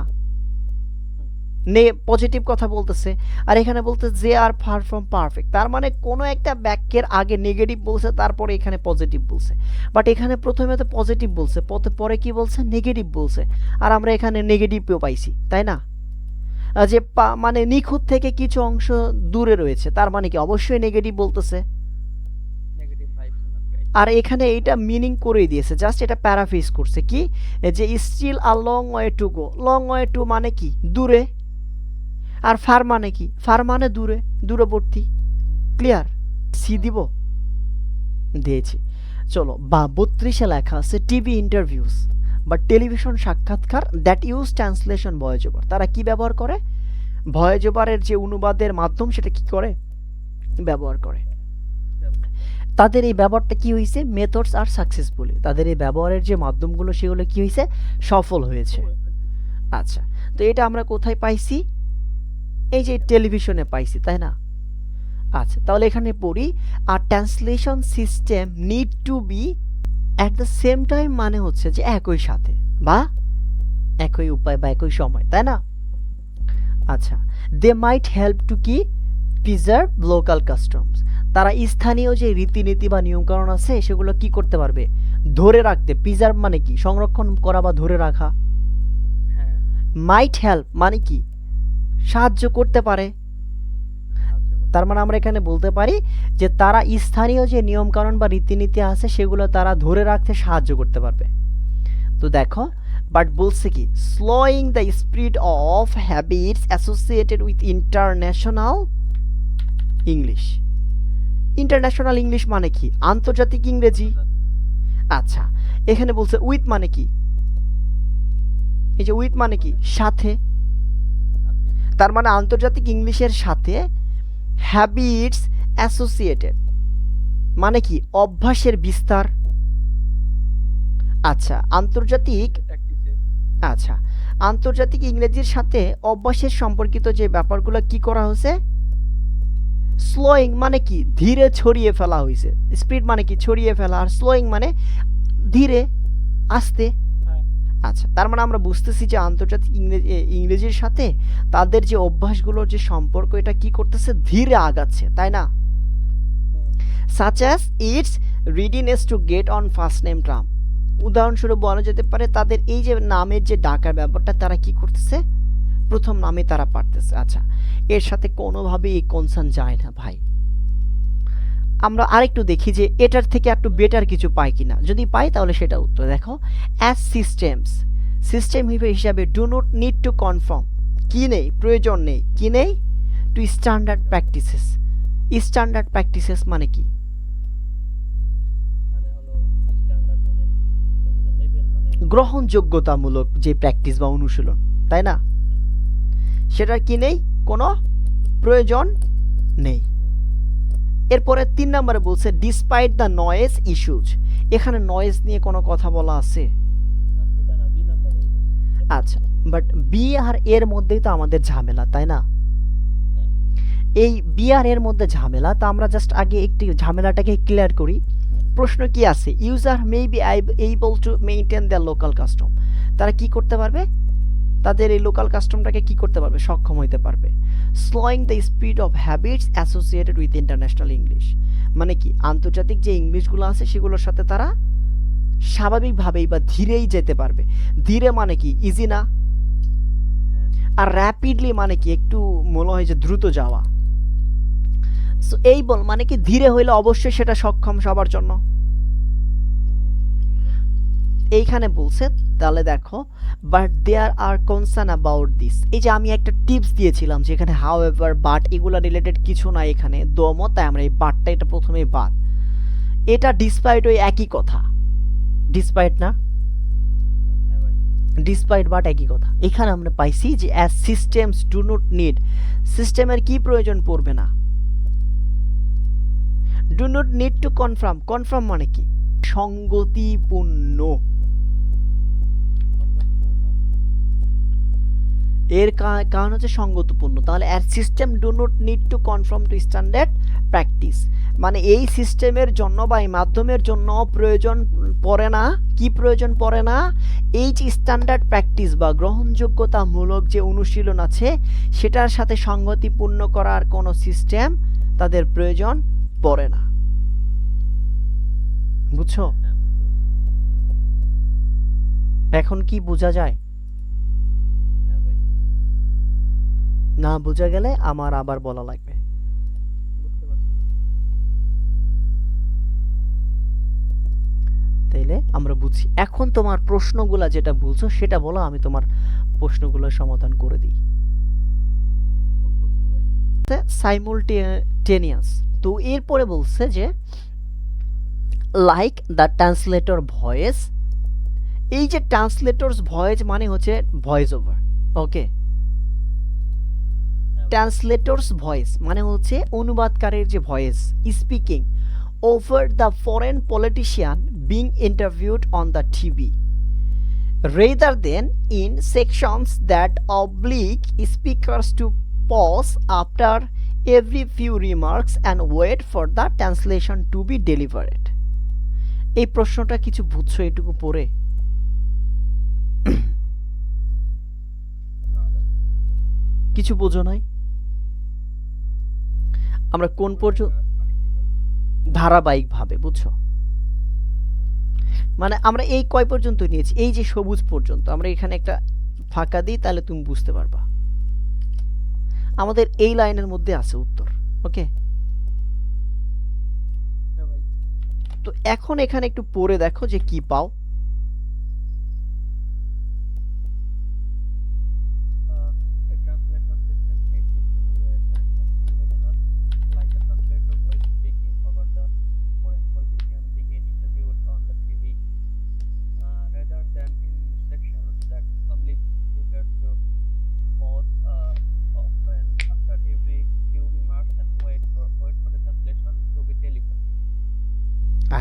পজিটিভ কথা বলতেছে। আর এখানে বলতে যে আর ফার ফ্রম পারফেক্ট, তার মানে কোনো একটা বাক্যের আগে নেগেটিভ বলছে, তারপরে এখানে পজিটিভ বলছে। বাট এখানে প্রথমে তো পজিটিভ বলছে, পরে কি বলছে, নেগেটিভ বলছে। আর আমরা এখানে নেগেটিভও পাইছি, তাই না? যে মানে নিখুঁত থেকে কিছু অংশ দূরে রয়েছে, তার মানে কি অবশ্যই নেগেটিভ বলতেছে। আর এখানে এইটা মিনিং করেই দিয়েছে, জাস্ট এটা প্যারাফ্রেজ করছে কি, যে still a long way to go. Long way to মানে কি, দূরে। আর ফার মানে কি, ফার মানে দূরে, দূরবর্তী। ক্লিয়ার? সি দিব, দিয়েছি। চলো, বা 32-এ লেখা আছে টিভি ইন্টারভিউস বা টেলিভিশন সাক্ষাৎকার that use translation voice over. তারা কি ব্যবহার করে, ভয়েস ওভারের যে অনুবাদের মাধ্যম সেটা কি করে, ব্যবহার করে। তাদের এই ব্যবহারটা কি হয়েছে, মেথডস আর সাকসেসফুলি, তাদের এই ব্যবহারের যে মাধ্যমগুলো সেগুলো কি হয়েছে, সফল হয়েছে। আচ্ছা, তো এটা আমরা কোথায় পাইছি, এই যে টেলিভিশনে পাইছি, তাই না? আচ্ছা, তাহলে এখানে পড়ি, আর translation system need to be at the same time, মানে হচ্ছে যে একই সাথে বা একই উপায় বা একই সময়, তাই না? আচ্ছা, দে মাইট হেল্প টু কি প্রিজার্ভ লোকাল কাস্টমস, তারা স্থানীয় যে রীতিনীতি বা নিয়মকানুন আছে সেগুলো কি করতে পারবে, ধরে রাখতে। প্রিজার্ভ মানে কি, সংরক্ষণ করা বা ধরে রাখা। মাইট হেল্প মানে কি, সাহায্য করতে পারে। তার মানে আমরা এখানে বলতে পারি যে তারা স্থানীয় যে নিয়মকানুন বা রীতিনীতি আছে সেগুলো তারা ধরে রাখতে সাহায্য করতে পারবে। তো দেখো, বাট বলছে কি, slowing the speed of habits associated with international English. International English মানে কি, আন্তর্জাতিক ইংরেজি। আচ্ছা, এখানে বলছে উইথ মানে কি, এই যে উইথ মানে কি, সাথে। তার মানে আন্তর্জাতিক ইংলিশের সাথে হ্যাবিটস অ্যাসোসিয়েটেড মানে কি, অভ্যাসের বিস্তার। আচ্ছা, আচ্ছা, আন্তর্জাতিক ইংরেজির সাথে অভ্যাসের সম্পর্কিত যে ব্যাপারগুলো কি করা হয়েছে, স্লোয়িং মানে কি, ধীরে ছড়িয়ে ফেলা হয়েছে। স্পিড মানে কি, ছড়িয়ে ফেলা, আর স্লোয়িং মানে ধীরে, আস্তে। আচ্ছা, তার মানে আমরা বুঝতেছি যে আন্তর্জাতিক ইংরেজির সাথে তাদের যে অভ্যাসগুলোর যে সম্পর্ক, এটা কি করতেছে, ধীরে আগাচ্ছে, তাই না? Such as its readiness to get on first name term, উদাহরণস্বরূপ বলা যেতে পারে তাদের এই যে নামের যে ডাকার ব্যাপারটা, তারা কি করতেছে, প্রথম নামে তারা পারতেছে। আচ্ছা, এর সাথে কোনোভাবেই এই কনসার্ন যায় না ভাই। আমরা আরেকটু দেখি যে এটার থেকে একটু বেটার কিছু পাই কিনা, যদি পাই তাহলে সেটা উত্তর। দেখো, অ্যাজ সিস্টেমস, সিস্টেম হিসাবে do not need to confirm, কি নেই, প্রয়োজন নেই, কি নেই, to standard practices. Standard practices মানে কি, গ্রহণযোগ্যতামূলক যে প্র্যাকটিস বা অনুশীলন, তাই না? সেটার কি নেই, কোনো প্রয়োজন নেই। এরপরে 3 নম্বরে বলছে ডিসপাইট দ্য নয়েজ ইস্যুজ, এখানে নয়েজ নিয়ে কোনো কথা বলা আছে? আচ্ছা, বাট বি আর এর মধ্যেই তো আমাদের ঝামেলা, তাই না? এই বি আর এর মধ্যে ঝামেলা, তা আমরা জাস্ট আগে একটি ঝামেলাটাকে ক্লিয়ার করি। প্রশ্ন কি আছে, user may be able to maintain the local custom, তারা কি করতে পারবে, তাদের এই লোকাল কাস্টমটাকে কি করতে পারবে, সক্ষম হইতে পারবে। Slowing the speed of habits associated with international English মানে কি, আন্তর্জাতিক যে ইংলিশগুলো আছে সেগুলোর সাথে তারা স্বাভাবিকভাবেই বা ধীরেই যেতে পারবে। ধীরে মানে কি, ইজি না। আর র্যাপিডলি মানে কি, একটু মনে হয় যে দ্রুত যাওয়া। সো এই বল মানে কি, ধীরে হইলে অবশ্যই সেটা সক্ষম সবার জন্য। এইখানে বলছে, তাহলে দেখো, but there are concern about this, এই যে আমি একটা টিপস দিয়েছিলাম যে এখানে হাউ এভার, বাট এগুলো রিলেটেড কিছু না এখানে, দমও, তাই আমরা এই বাটটা এটা প্রথমেই বাদ। এটা ডিসপাইট ওই একই কথা, ডিসপাইট না, ডিসপাইট বাট একই কথা। এখানে আমরা পাইছি যে as systems do not need, সিস্টেমের কি প্রয়োজন পড়বে না, do not need to confirm, confirm মানে কি? সঙ্গতিপূর্ণ। এর কারণ হচ্ছে সঙ্গতিপূর্ণ। তাহলে এর system do not need to confirm to standard practice, মানে এই সিস্টেমের জন্য বা এই মাধ্যমের জন্য প্রয়োজন পড়ে না, কি প্রয়োজন পড়ে না? এই যে স্ট্যান্ডার্ড প্র্যাকটিস বা গ্রহণযোগ্যতামূলক যে অনুশীলন আছে সেটার সাথে সঙ্গতিপূর্ণ করার কোনো সিস্টেম তাদের প্রয়োজন পড়ে না। বুঝছো? এখন কি বোঝা যায়? না বোঝা গেলে আমার আবার বলা লাগবে। তাইলে আমরা বুঝছি। এখন তোমার প্রশ্নগুলা যেটা বলছো সেটা বলো, আমি তোমার প্রশ্নগুলোর সমাধান করে দিই। সাইমultaneous, তো এরপরে বলছে যে লাইক দ্য ট্রান্সলেটর ভয়েস। এই যে ট্রান্সলেটরস ভয়েস মানে হচ্ছে ভয়েস ওভার, ওকে। ট্রান্সলেটরস ভয়েস মানে হচ্ছে অনুবাদকারীর যে voice, speaking over the foreign politician being interviewed on the TV rather than in sections that oblige speakers to pause after every few remarks and wait for the translation to be delivered. এই প্রশ্নটা কিছু বুঝছো এটুকু পড়ে? কিছু বোঝো নাই? আমরা কোন পর্যন্ত ধারাবাহিকভাবে, বুঝছো? মানে আমরা এই কয় পর্যন্ত নিয়েছি? এই যে সবুজ পর্যন্ত। আমরা এখানে একটা ফাঁকা দিই তাহলে তুমি বুঝতে পারবা। আমাদের এই লাইনের মধ্যে আছে উত্তর, ওকে। তো এখন এখানে একটু পড়ে দেখো যে কি পাও।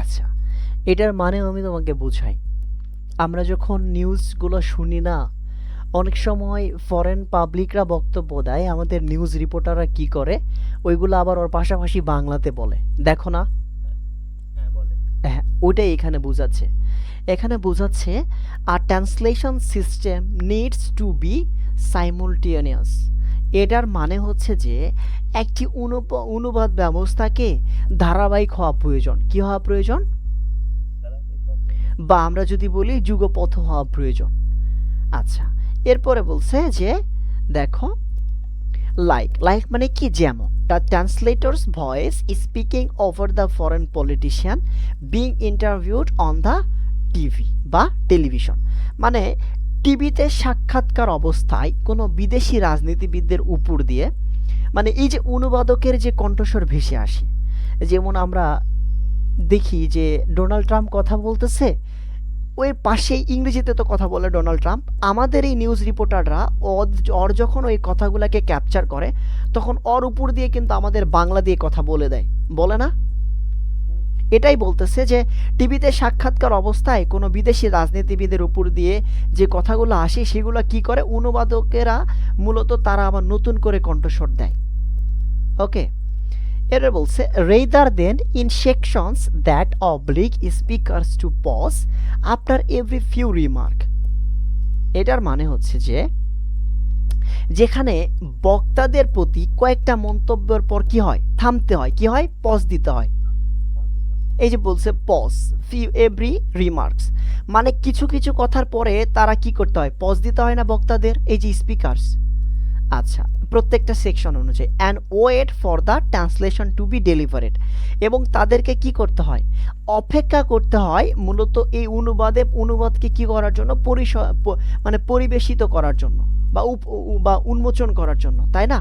আচ্ছা, এটার মানে আমি তোমাকে বুঝাই। আমরা যখন নিউজগুলো শুনি না, অনেক সময় ফরেন পাবলিকরা বক্তব্য দেয়, আমাদের নিউজ রিপোর্টাররা কি করে, ওইগুলো আবার ওর পাশাপাশি বাংলাতে বলে, দেখো না? হ্যাঁ, ওইটাই এখানে বোঝাচ্ছে। এখানে বোঝাচ্ছে a translation system needs to be simultaneous. এটার মানে হচ্ছে যে একটি অনুবাদ ব্যবস্থাকে ধারাবাহিক হওয়া প্রয়োজন। কি হওয়া প্রয়োজন? বা আমরা যদি বলি যুগপথ হওয়া প্রয়োজন। আচ্ছা, এরপরে বলছে যে দেখো লাইক, লাইক মানে কি? যেমন the translators voice speaking over the foreign politician being interviewed on the TV বা টেলিভিশন, মানে টিভিতে সাক্ষাৎকার অবস্থায় কোনো বিদেশি রাজনীতিবিদদের উপর দিয়ে, মানে এই যে অনুবাদকের যে কণ্ঠস্বর ভেসে আসে। যেমন আমরা দেখি যে ডোনাল্ড ট্রাম্প কথা বলতেছে, ওই পাশেই ইংরেজিতে তো কথা বলে ডোনাল্ড ট্রাম্প, আমাদের এই নিউজ রিপোর্টাররা ওর যখন ওই কথাগুলোকে ক্যাপচার করে তখন ওর উপর দিয়ে কিন্তু আমাদের বাংলা দিয়ে কথা বলে দেয়, বলে না? এটাই বলতেছে যে টিভিতে সাক্ষাৎকার অবস্থায় কোনো বিদেশি রাজনীতিবিদের উপর দিয়ে যে কথাগুলো আসে সেগুলো কি করে অনুবাদকেরা, মূলত তারা আবার নতুন করে কণ্ঠস্বর দেয়, ওকে। এরা বলছে rather than in sections that oblige speakers to pause after every few remark। এটার মানে হচ্ছে যে যেখানে বক্তাদের প্রতি কয়েকটা মন্তব্যের পর কি হয়? থামতে হয়। কি হয়? পজ দিতে হয়। এই যে বলছে পজ এভরি রিমার্কস, মানে কিছু কিছু কথার পরে তারা কি করতে হয়? পজ দিতে হয় না বক্তাদের, এই যে স্পিকার্স। আচ্ছা, প্রত্যেকটা সেকশন অনুযায়ী and wait for the translation to be delivered, এবং তাদেরকে কি করতে হয়? অপেক্ষা করতে হয় মূলত এই অনুবাদকে কি করার জন্য? মানে পরিবেশিত করার জন্য বা উন্মোচন করার জন্য, তাই না?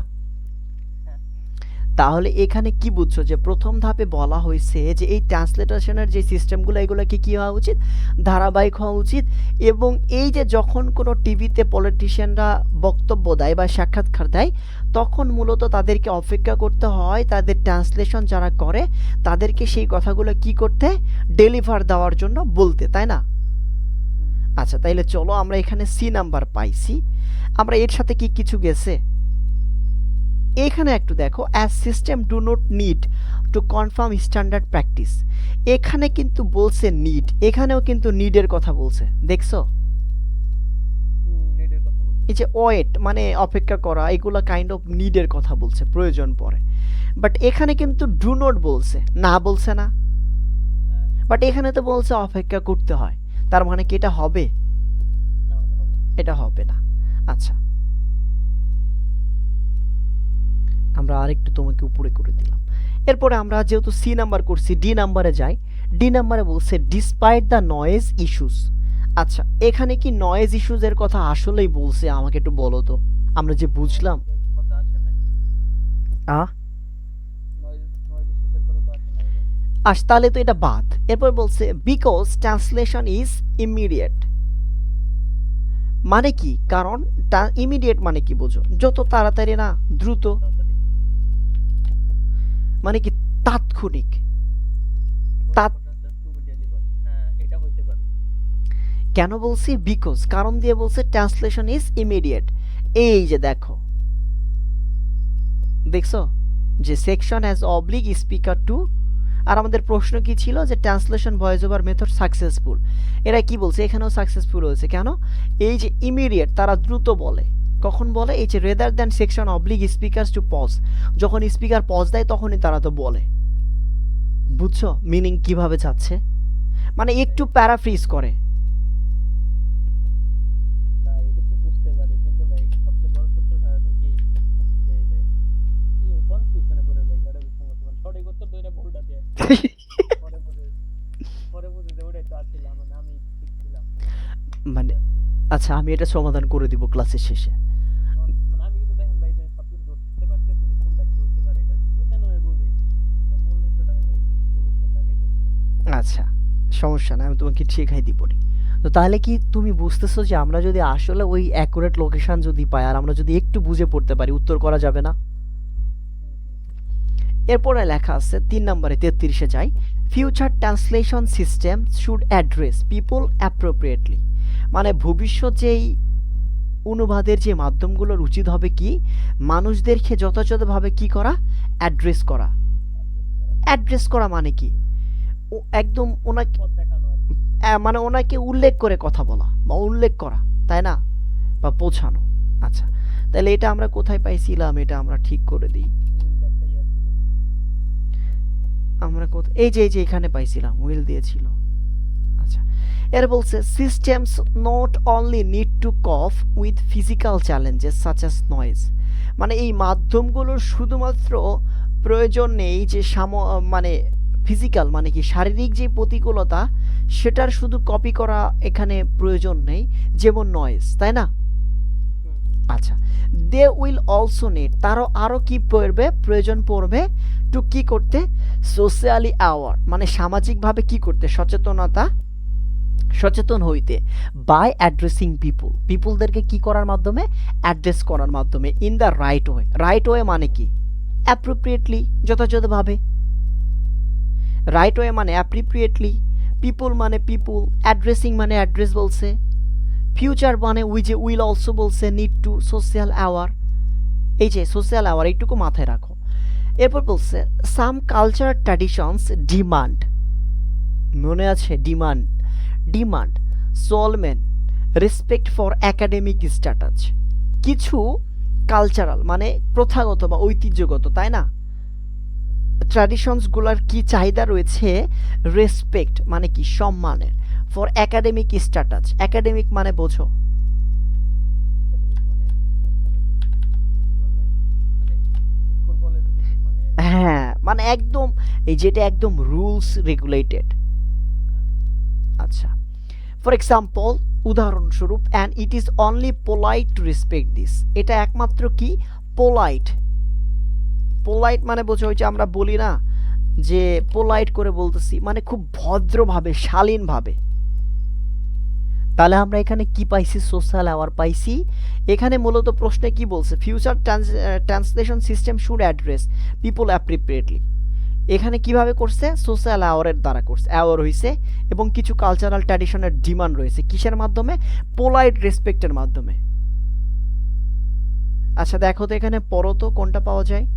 তাহলে এখানে কি বুঝছো যে প্রথম ধাপে বলা হয়েছে যে এই ট্রান্সলেশনের যে সিস্টেমগুলো এগুলোকে কি হওয়া উচিত, ধারাবাহিক হওয়া উচিত। এবং এই যে যখন কোনো টিভিতে পলিটিশিয়ানরা বক্তব্য দেয় বা সাক্ষাৎকার দেয়, তখন মূলত তাদেরকে অপেক্ষা করতে হয় তাদের ট্রান্সলেশন যারা করে তাদেরকে সেই কথাগুলো কি করতে, ডেলিভার দেওয়ার জন্য বলতে, তাই না? আচ্ছা, তাইলে চলো আমরা এখানে সি নাম্বার পাইছি, আমরা এর সাথে কি কিছু গেছে এখানে একটু দেখো, as system do not need to confirm standard practice. এখানে কিন্তু বলছে নিড, এখানেও কিন্তু নিডের কথা বলছে, দেখছো? এই যে ওয়েট মানে অপেক্ষা করা, এগুলো কাইন্ড অফ নিডের কথা বলছে, প্রয়োজন পড়ে। বাট এখানে কিন্তু ডু নট বলছে, না বলছে না। বাট এখানে তো বলছে অপেক্ষা করতে হয়, তার মানে কি এটা হবে? এটা হবে না। আচ্ছা, আমরা আরেকটু তোমাকে উপরে করে দিলাম। এরপরে আমরা যেহেতু সি নাম্বার করছি, ডি নাম্বারে যাই। ডি নাম্বারে বলছে ডিসপাইট দ্য নয়েজ ইস্যুস। আচ্ছা, এখানে কি নয়েজ ইস্যুজের কথা আসলেই বলছে? আমাকে একটু বলো তো, আমরা যে বুঝলাম। আহ তাহলে তো এটা বাদ। এরপর বলছে বিকজ ট্রান্সলেশন ইজ ইমিডিয়েট। মানে কি? কারণ ইমিডিয়েট মানে কি বোঝো? যত তাড়াতাড়ি না, দ্রুত, মানে কি তাৎক্ষণিক। কেন বলছি বিকজ? কারণ দিয়ে বলছে ট্রান্সলেশন ইজ ইমিডিয়েট। এই যে দেখো, দেখছো যে section has oblique speaker too. আর আমাদের প্রশ্ন কি ছিল যে translation voice over method successful. এরা কি বলছে? এখানেও সাকসেসফুল হয়েছে। কেন? এই যে ইমিডিয়েট, তারা দ্রুত বলে। কখন বলে? এই যে rather than section oblique speakers to pause, যখন স্পিকার পজ দেয় তখনই তারা তো বলে। বুঝছো মিনিং কিভাবে যাচ্ছে? মানে একটু প্যারাফ্রিজ করে। মানে আচ্ছা, আমি এটা সমাধান করে দিব ক্লাসের শেষে। আচ্ছা, সমস্যা না, আমি তোমাকে শেখাই দিব নি। তো তাহলে কি তুমি বুঝতেছো যে আমরা যদি আসলে ওই অ্যাকুরেট লোকেশন যদি পাই আর আমরা যদি একটু বুঝে পড়তে পারি, উত্তর করা যাবে না? এরপরে লেখা আছে 3 নম্বরে 33-এ যাই। Future translation system should address people appropriately. মানে ভবিষ্যৎ যেই অনুবাদের যে মাধ্যমগুলোর উচিত হবে কি, মানুষদেরকে যথাযথভাবে কি করা, অ্যাড্রেস করা। অ্যাড্রেস করা মানে কি? ও একদম ওনাকে মানে ওনাকে উল্লেখ করে কথা বলা বা উল্লেখ করা, তাই না? বা পৌঁছানো। আচ্ছা, তাহলে এটা আমরা কোথায় পাইছিলাম? এটা আমরা ঠিক করে দিই। আমরা কোথায়, এই যে এখানে পাইছিলাম, উইল দিয়েছিল। আচ্ছা, এর বলছে systems not only need to cope with physical challenges such as noise. মানে এই মাধ্যমগুলোর শুধুমাত্র প্রয়োজন নেই যে মানে ফিজিক্যাল মানে কি শারীরিক যে প্রতিকূলতা, সেটার শুধু কপি করা এখানে প্রয়োজন নেই, যেমন নয়েজ, তাই না? আচ্ছা, দে উইল অলসো নিড, তারও আরও কি পড়বে, প্রয়োজন পড়বে টু কি করতে, সোশ্যালি অ্যাওয়ার মানে সামাজিকভাবে কি করতে, সচেতন হইতে, বাই অ্যাড্রেসিং পিপুল, পিপুলদেরকে কি করার মাধ্যমে, অ্যাড্রেস করার মাধ্যমে, in the right way. Right way মানে কি? অ্যাপ্রোপ্রিয়েটলি, যথাযথভাবে। রাইট ওয়ে মানে অ্যাপ্রোপ্রিয়েটলি, পিপুল মানে পিপুল, অ্যাড্রেসিং মানে অ্যাড্রেস বলছে, ফিউচার মানে উই যে উইল অলসো বলছে, নিড টু, সোশ্যাল অ্যাওয়ার। এই যে সোশ্যাল অ্যাওয়ার, এইটুকু মাথায় রাখো। এরপর বলছে সাম কালচার ট্র্যাডিশনস ডিমান্ড, মনে আছে? Demand solemn respect for academic status. কিছু কালচারাল মানে প্রথাগত বা ঐতিহ্যগত, তাই না, ট্র্যাডিশনসগুলোর কি চাহিদা রয়েছে, রেসপেক্ট মানে কি সম্মানের, ফর একাডেমিক স্ট্যাটাস, একাডেমিক মানে বোঝো? হ্যাঁ, মানে একদম এই যেটা একদম রুলস রেগুলেটেড। আচ্ছা, ফর এক্সাম্পল উদাহরণস্বরূপ, and it is only polite to respect this. এটা একমাত্র কি পোলাইট, পোলাইট মানে বোঝো ওই যে আমরা বলি না যে পোলাইট করে বলতেছি, মানে খুব ভদ্রভাবে, শালীনভাবে। তাহলে আমরা এখানে কি পাইছি? সোশ্যাল অ্যাওয়ার পাইছি। এখানে মূলত প্রশ্নে কি বলছে? Future translation system should address people appropriately. এখানে কিভাবে করছে? সোশ্যাল অ্যাওয়ারের দ্বারা করছে, অ্যাওয়ার হইছে, এবং কিছু কালচারাল ট্র্যাডিশনের ডিমান্ড রয়েছে কিসের মাধ্যমে? পোলাইট রেসপেক্টের মাধ্যমে। আচ্ছা দেখো তো এখানে পড়ো তো কোনটা পাওয়া যায়।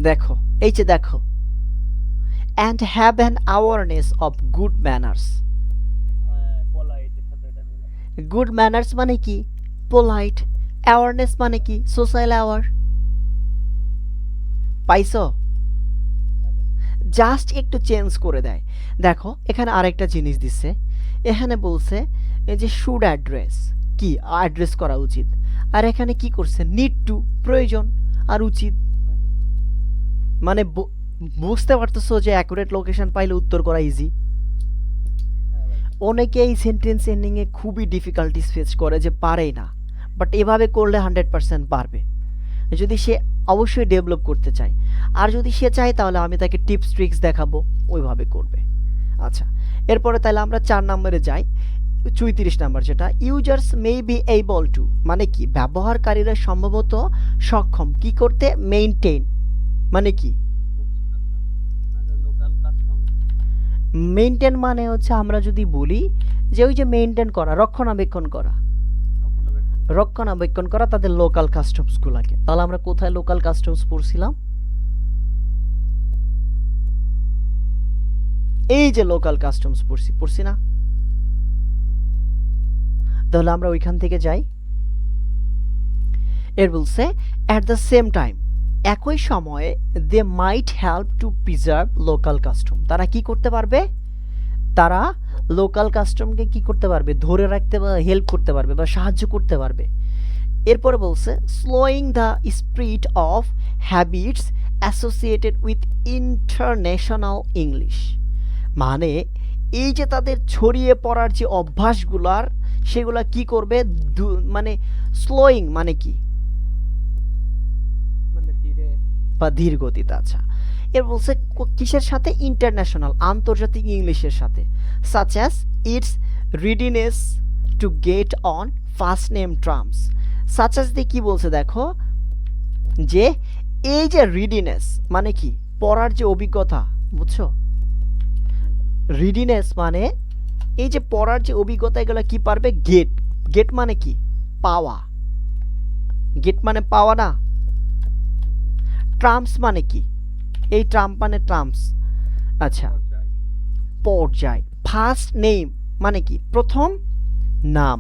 দেখো, এই যে দেখো, and have an awareness of good manners. Good manners মানে কি? পোলাইট। অ্যাওয়ারনেস মানে কি? Social aware. পাইছো? জাস্ট একটু চেঞ্জ করে দেয়। দেখো এখানে আরেকটা জিনিস দিচ্ছে, এখানে বলছে এই যে শুড অ্যাড্রেস, কি অ্যাড্রেস করা উচিত, আর এখানে কি করছে? নিড টু, প্রয়োজন, আর উচিত। মানে বুঝতে পারতেছো যে অ্যাকুরেট লোকেশন পাইলে উত্তর করা ইজি। অনেকে এই সেন্টেন্স এন্ডিংয়ে খুবই ডিফিকাল্টিস ফেস করে, যে পারেই না, বাট এভাবে করলে 100% পারবে যদি সে অবশ্যই ডেভেলপ করতে চায়। আর যদি সে চায় তাহলে আমি তাকে টিপস ট্রিক্স দেখাবো, ওইভাবে করবে। আচ্ছা, এরপরে তাহলে আমরা 4 নম্বরে যাই, 34 নাম্বার, যেটা users may be able to, মানে কি? ব্যবহারকারীরা সম্ভবত সক্ষম কি করতে? মেইনটেইন মানে কি? মেইনটেইন মানে হচ্ছে আমরা যদি বলি যে ওই যে মেইনটেইন করা, রক্ষণাবেক্ষণ করা, রক্ষণাবেক্ষণ করা তাদের লোকাল কাস্টমস গুলাকে। তাহলে আমরা কোথায় লোকাল কাস্টমস পড়ছিলাম? এই যে লোকাল কাস্টমস পড়ছি না? তাহলে আমরা ওইখান থেকে যাই। এর বলছে অ্যাট দ্য সেম টাইম, একই সময়ে they might help to preserve local custom, তারা কি করতে পারবে? তারা লোকাল কাস্টমকে কি করতে পারবে? ধরে রাখতে বা হেল্প করতে পারবে বা সাহায্য করতে পারবে। এরপরে বলছে slowing the spirit of habits associated with international English, মানে এই যে তাদের ছড়িয়ে পড়ার যে অভ্যাসগুলার, সেগুলা কি করবে? মানে স্লোয়িং মানে কি? বা ধীর গতিতে। আচ্ছা, এর বলছে কিসের সাথে? ইন্টারন্যাশনাল, আন্তর্জাতিক ইংলিশের সাথে। Such as its readiness to get on first name terms. Such as দিয়ে কি বলছে দেখো, যে এই যে রিডিনেস মানে কি? পড়ার যে অভিজ্ঞতা, বুঝছো? রিডিনেস মানে এই যে পড়ার যে অভিজ্ঞতা, এগুলো কি পারবে? গেট। গেট মানে কি? পাওয়া। গেট মানে পাওয়া না? ট্রাম্পস মানে কি? এই ট্রাম্প মানে ট্রাম্পস। আচ্ছা, পর্যায়। ফার্স্ট নেম মানে কি? প্রথম নাম।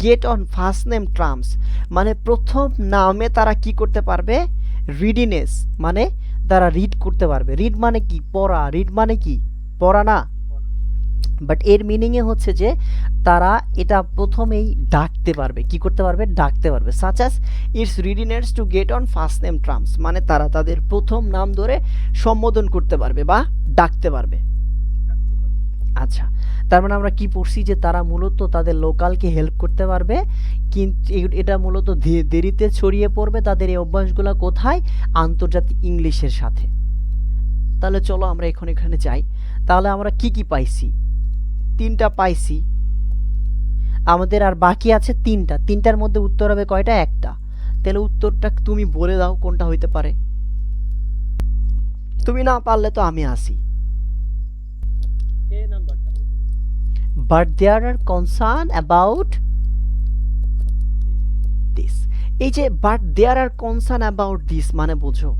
Get on first name Trump's মানে প্রথম নামে তারা কি করতে পারবে? রিডিনেস মানে তারা রিড করতে পারবে। রিড মানে কি? পড়া। রিড মানে কি? পড়া না, বাট এর মিনিংয়ে হচ্ছে যে তারা এটা প্রথমেই ডাকতে পারবে। কি করতে পারবে? ডাকতে পারবে। Such as its readiness to get on first name Trump's মানে তারা তাদের প্রথম নাম ধরে সম্বোধন করতে পারবে বা ডাকতে পারবে। আচ্ছা, তার মানে আমরা কি পড়ছি? যে তারা মূলত তাদের লোকালকে হেল্প করতে পারবে, কিন্তু এটা মূলত দেরিতে ছড়িয়ে পড়বে তাদের এই অভ্যাসগুলো কোথায়? আন্তর্জাতিক ইংলিশের সাথে। তাহলে চলো আমরা এখন এখানে যাই। তাহলে আমরা কি কি পাইছি? 3টা পাইছি, আমাদের আর বাকি আছে 3টা। 3টার মধ্যে উত্তর হবে কয়টা? একটা। তাহলে উত্তরটা তুমি বলে দাও কোনটা হইতে পারে। তুমি না পারলে তো আমি আসি। But there are concern about this, এই যে but there are concern about this মানে বুঝো,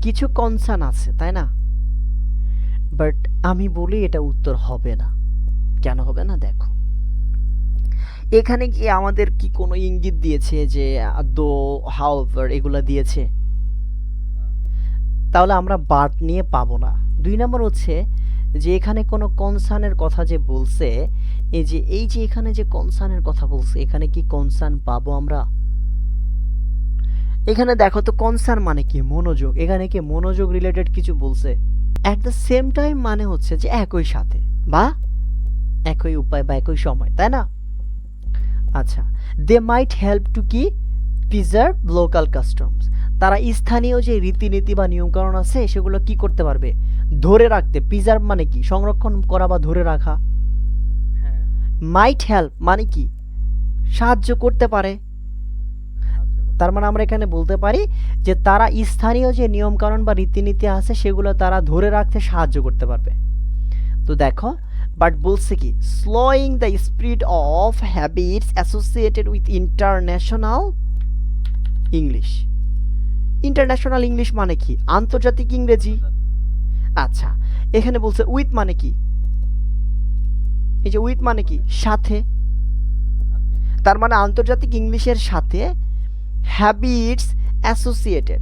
কিছু কনসার্ন আছে তাই না? বাট আমি বলি এটা উত্তর হবে না। কেন হবে না? দেখো এখানে কি আমাদের কি কোনো ইঙ্গিত দিয়েছে যে দো, হাউএভার এগুলা দিয়েছে? তাহলে আমরা বাট নিয়ে পাবো না। 2 নম্বর হচ্ছে যে এখানে কোনো কনসার্নের কথা যে বলছে, এই যে এখানে যে কনসার্নের কথা বলছে, এখানে কি কনসার্ন পাবো আমরা? এখানে দেখো তো কনসার্ন মানে কি, মনোযোগ। এখানে কি মনোযোগ রিলেটেড কিছু বলছে? অ্যাট দ্য সেম টাইম মানে হচ্ছে যে একই সাথে বা একই উপায় বা একই সময়, তাই না? আচ্ছা, দে মাইট হেল্প টু কি প্রিজার্ভ লোকাল কাস্টমস। তারা স্থানীয় যে রীতিনীতি বা নিয়মকানুন আছে সেগুলো কি করতে পারবে, ধরে রাখতে। প্রিজার্ভ মানে কি, সংরক্ষণ করা বা ধরে রাখা। হ্যাঁ, মাইট হেল্প মানে কি, সাহায্য করতে পারে। সাহায্য করতে তার মানে আমরা এখানে বলতে পারি যে তারা স্থানীয় যে নিয়মকানুন বা রীতিনীতি আছে সেগুলো তারা ধরে রাখতে সাহায্য করতে পারবে। তো দেখো, বাট বলছে কি, slowing the speed of habits associated with international English. International English মানে কি, আন্তর্জাতিক ইংরেজি। আন্তর্জাতিক। আচ্ছা, এখানে বলছে উইথ মানে কি, এই যে উইথ মানে কি, সাথে। আচ্ছা, তার মানে আন্তর্জাতিক ইংলিশের সাথে হ্যাবিটস অ্যাসোসিয়েটেড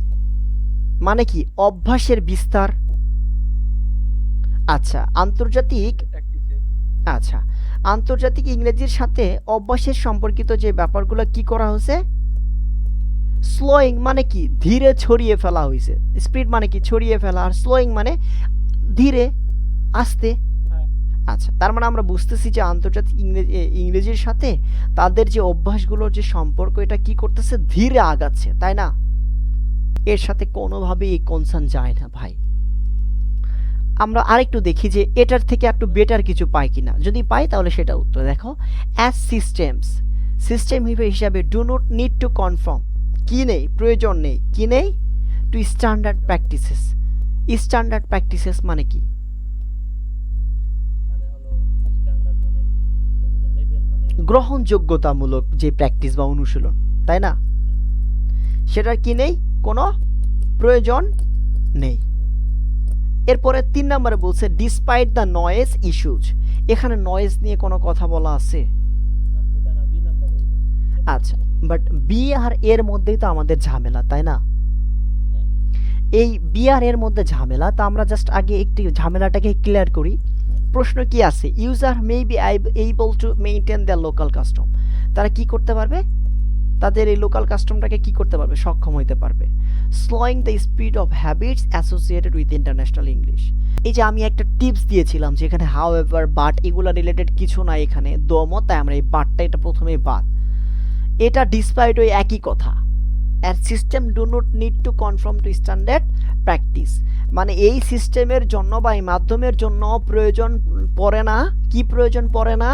মানে কি, অভ্যাসের বিস্তার। আচ্ছা, আন্তর্জাতিক, প্র্যাকটিসে। আচ্ছা, আন্তর্জাতিক ইংরেজির সাথে অভ্যাসের সম্পর্কিত যে ব্যাপারগুলো কি করা হয়েছে, স্লোয়িং মানে কি, ধীরে ছড়িয়ে ফেলা হয়েছে। স্পিড মানে কি, ছড়িয়ে ফেলা, আর স্লোয়িং মানে ধীরে, আস্তে। হ্যাঁ, আচ্ছা, তার মানে আমরা বুঝতেছি যে আন্তর্জাতিক ইংরেজির সাথে তাদের যে অভ্যাসগুলোর যে সম্পর্ক, এটা কি করতেছে, ধীরে আগাচ্ছে, তাই না? এর সাথে কোনোভাবেই এই কনসার্ন যায় না ভাই। আমরা আরেকটু দেখি যে এটার থেকে একটু বেটার কিছু পাই কিনা। যদি পাই তাহলে সেটা উত্তর। দেখো, অ্যাজ সিস্টেমস, সিস্টেম হিসাবে do not need to confirm, কি নেই, প্রয়োজন নেই, কি নেই, to standard practices. Standard practices মানে কি, মানে হলো স্ট্যান্ডার্ড মানে লেভেল মানে গ্রহণযোগ্যতামূলক যে প্র্যাকটিস বা অনুশীলন, তাই না? সেটার কি নেই, কোনো প্রয়োজন নেই। এরপরে ৩ নম্বরে বলছে ডিসপাইট দ্য নয়েজ ইস্যুজ। এখানে নয়েজ নিয়ে কোনো কথা বলা আছে? না, এটা না, বি নাম্বারে। আচ্ছা, বাট বি আর এর মধ্যেই তো আমাদের ঝামেলা, তাই না? এই বি আর এর মধ্যে ঝামেলা, তো আমরা জাস্ট আগে একটি ঝামেলাটাকে ক্লিয়ার করি। প্রশ্ন কি আছে, user may be able to maintain the local custom. তারা কি করতে পারবে, তাদের এই লোকাল কাস্টমটাকে কি করতে পারবে, সক্ষম হইতে পারবে। Slowing the speed of habits associated with international English. এই যে আমি একটা টিপস দিয়েছিলাম যেখানে হাউ এভার, বাট, এগুলো রিলেটেড কিছু না এখানে, দমত, তাই আমরা এই বাটটা এটা প্রথমেই বাদ। এটা ডিসপাইট ওই একই কথা, and system do not need to confirm to standard practice. মানে এই সিস্টেমের জন্য বা এই মাধ্যমের জন্য প্রয়োজন পড়ে না, কি প্রয়োজন পড়ে না,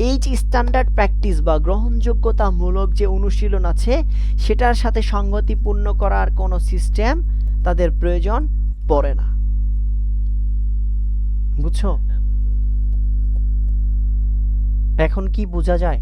এই যে স্ট্যান্ডার্ড প্র্যাকটিস বা গ্রহণযোগ্যতামূলক যে অনুশীলন আছে সেটার সাথে সঙ্গতিপূর্ণ করার কোনো সিস্টেম তাদের প্রয়োজন পড়ে না। বুঝছো? হ্যাঁ, বুঝতে পেরেছি। এখন কি বোঝা যায়?